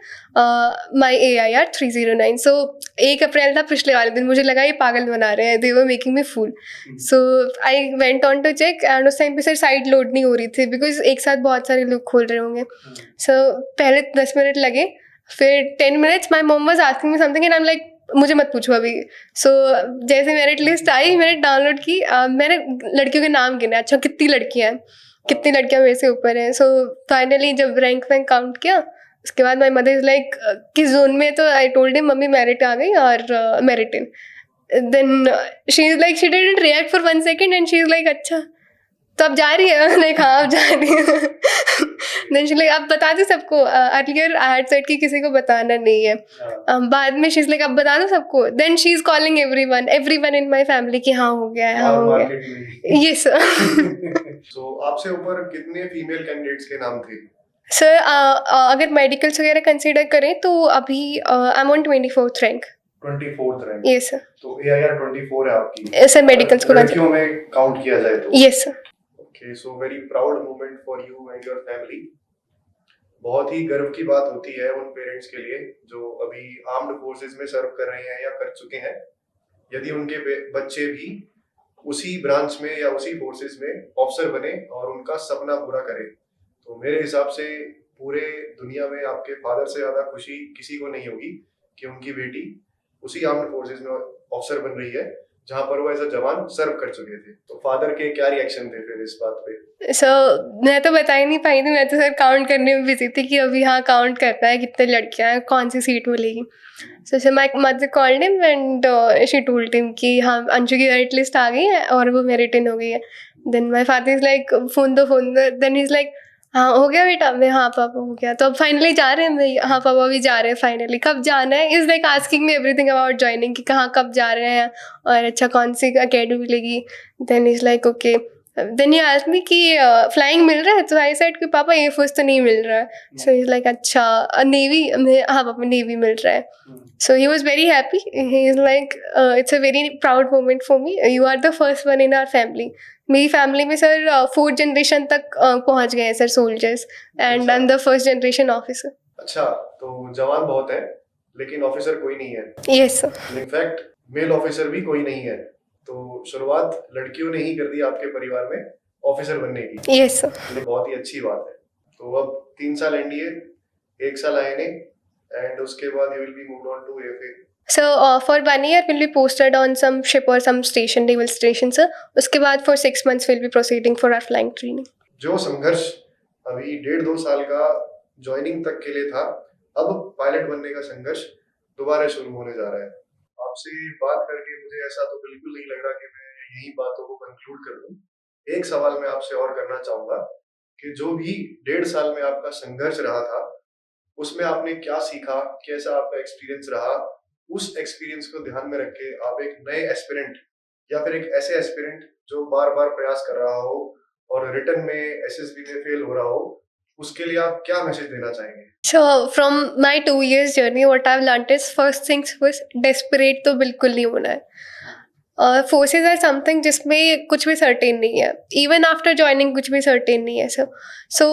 my AIR 309। सो 1 अप्रैल था पिछले वाले दिन, मुझे लगा ये पागल बना रहे हैं, they were making me fool. So I went on to check and उस टाइम पे सर साइट लोड नहीं हो रही थी बिकॉज एक साथ बहुत सारे लोग खोल रहे होंगे। सो पहले 10 मिनट लगे, फिर 10 minutes my mom was asking me something and I am like मुझे मत पूछो अभी। सो जैसे मेरिट लिस्ट आई, मैंने डाउनलोड की, मैंने लड़कियों के नाम गिने, अच्छा कितनी लड़कियां मेरे से ऊपर हैं। सो फाइनली जब रैंक वैंक काउंट किया उसके बाद माई मदर इज लाइक किस जोन में, तो आई टोल्ड हिम मम्मी मेरिट आ गई और merit in. Then she is like, she didn't react for 1 second and she is like अच्छा तो अब जा रही है? लाइक हाँ अब जा रही है। देन शी लाइक अब बता दो सबको, अर्लियर आई हैड सेड कि किसी को बताना नहीं है। बाद में शी इज लाइक अब बता दो सबको। Then she is calling everyone in my family कि हाँ हो गया है, हाँ हो गया। ये सर। सो आपसे ऊपर कितने फीमेल कैंडिडेट्स के नाम थे? सर अगर मेडिकल्स वगैरह कंसीडर करें तो अभी I am on 24th rank. 24th rank? Yes sir. तो AIR 24 है आपकी? सर मेडिकल्स को लड़कियों में काउंट किया जाए तो? Yes sir. Okay, so very proud moment for you and your family. बहुत ही गर्व की बात होती है उन पेरेंट्स के लिए जो अभी आर्म्ड फोर्सेस में सर्व कर रहे हैं या कर चुके हैं, यदि उनके बच्चे भी उसी ब्रांच में या उसी फोर्सेस में ऑफिसर बने और उनका सपना पूरा करें। तो मेरे हिसाब से पूरे दुनिया में आपके फादर से ज्यादा खुशी किसी को नहीं होगी कि उनकी बेटी उसी आर्म्ड फोर्सेस में ऑफिसर बन रही है जहां पर वो एज अ जवान सर्व कर चुके थे। तो फादर के क्या रिएक्शन थे फिर इस बात पे? सर मैं तो बता ही नहीं पाई थी, मैं तो सर काउंट करने में बिजी थी कि अभी हाँ काउंट करना है कितने लड़कियां हैं, कौन सी सीट मिलेगी। So my mother called him and she told him कि हाँ अंशु की मेरिट लिस्ट आ गई है और वो मेरिट इन हो गई है। Then my father is like phone दो। देन इज लाइक हाँ हो गया बेटा? मैं हाँ पापा हो गया। तो अब फाइनली जा रहे हैं? मैं हाँ पापा भी जा रहे हैं फाइनली। कब जाना है? Is like asking me everything about joining कि कहाँ कब जा रहे हैं और अच्छा कौन सी अकेडमी मिलेगी। Then is like okay. Then ये आस्क मी कि फ्लाइंग मिल रहा है? तो आई सेड कि पापा एयर फोर्स तो नहीं मिल रहा है। सो इज़ लाइक अच्छा नेवी? हाँ पापा नेवी मिल रहा है। So he was very happy. He is like, it's a very proud moment for me. You are the first one in our family. मेरी फैमिली में सर 4th जनरेशन तक पहुंच गए हैं sir soldiers, and I am the first generation officer. अच्छा, तो जवान बहुत है लेकिन ऑफिसर कोई नहीं है? Yes sir. In fact male officer भी कोई नहीं है। तो शुरुआत लड़कियों ने ही कर दी आपके परिवार में ऑफिसर बनने की? Yes sir. ये बहुत ही अच्छी बात है। तो अब 3 साल NDA, 1 साल INA and उसके बाद you will be moved on to AFA. So for 1 year we'll be posted on some ship or some station, naval station sir. उसके बाद for 6 months we'll be proceeding for our flying training. जो संघर्ष अभी 1.5-2 साल का joining तक के लिए था, अब पायलट बनने का संघर्ष दोबारा शुरू होने जा रहा है। आपसे बात करके मुझे ऐसा तो बिल्कुल नहीं लग रहा कि मैं यही बातों को कंक्लूड कर दूं। एक सवाल मैं आपसे और करना चाहूंगा कि जो भी 1.5 साल में आपका संघर्ष रहा था उसमें आपने क्या सीखा, कैसा आपका एक्सपीरियंस रहा? उस एक्सपीरियंस को ध्यान में रख के आप एक नए एस्पिरेंट या फिर एक ऐसे एस्पिरेंट जो बार बार प्रयास कर रहा हो और रिटर्न में SSB में फेल हो रहा हो, उसके लिए आप क्या मैसेज देना चाहेंगे? So from my 2 years journey what I've learned is first things first, desperate तो बिल्कुल नहीं होना है। फोर्सेज आर समथिंग जिसमें कुछ भी सर्टेन नहीं है, इवन आफ्टर ज्वाइनिंग कुछ भी सर्टेन नहीं है sir. So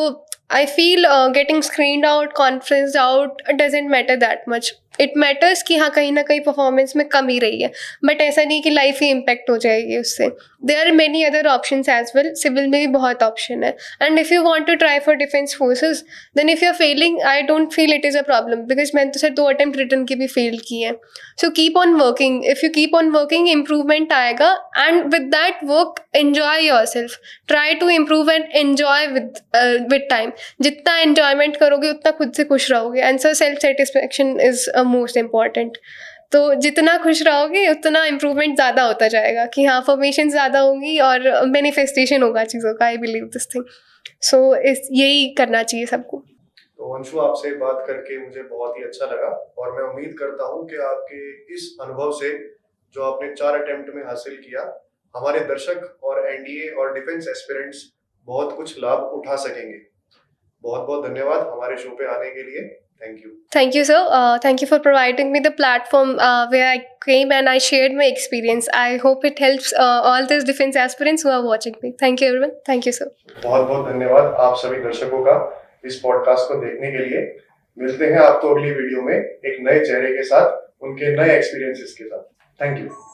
I feel getting screened out, conferenced out doesn't matter that much. It matters कि हाँ कहीं ना कहीं परफॉर्मेंस में कमी रही है, बट ऐसा नहीं कि लाइफ ही इम्पेक्ट हो जाएगी उससे. There are many other options as well. Civil में भी बहुत ऑप्शन है. And if you want to try for defence forces, then if you are failing, I don't feel it is a problem, because मैंने तो sir 2 attempt return की भी fail की है. So keep on working. If you keep on working, improvement आएगा. And with that work enjoy yourself. Try to improve and enjoy with time. जितना enjoyment करोगे उतना खुद से खुश रहोगे. And sir self satisfaction is most important. तो जितना खुश रहोगे उतना इम्प्रूवमेंट ज़्यादा होता जाएगा कि हाँ फॉर्मेशन ज़्यादा होंगी और मैनिफेस्टेशन होगा चीज़ों का. I believe this thing. So इस यही करना चाहिए सबको. तो अंशु, आपसे बात करके मुझे बहुत ही अच्छा लगा और मैं उम्मीद करता हूँ कि आपके इस अनुभव से जो आपने 4 अटेम्प्ट में हासिल किया, हमारे दर्शक और एनडीए और डिफेंस एस्पिरेंट्स बहुत कुछ लाभ उठा सकेंगे. बहुत बहुत धन्यवाद हमारे शो पे आने के लिए. Thank you. Thank you, sir. Thank you for providing me the platform where I came and I shared my experience. I hope it helps all these defense aspirants who are watching me. Thank you, everyone. Thank you, sir. बहुत बहुत धन्यवाद आप सभी दर्शकों का इस podcast को देखने के लिए. मिलते हैं आपको अगली वीडियो में एक नए चेहरे के साथ, उनके नए एक्सपीरियंसेस के साथ. Thank you.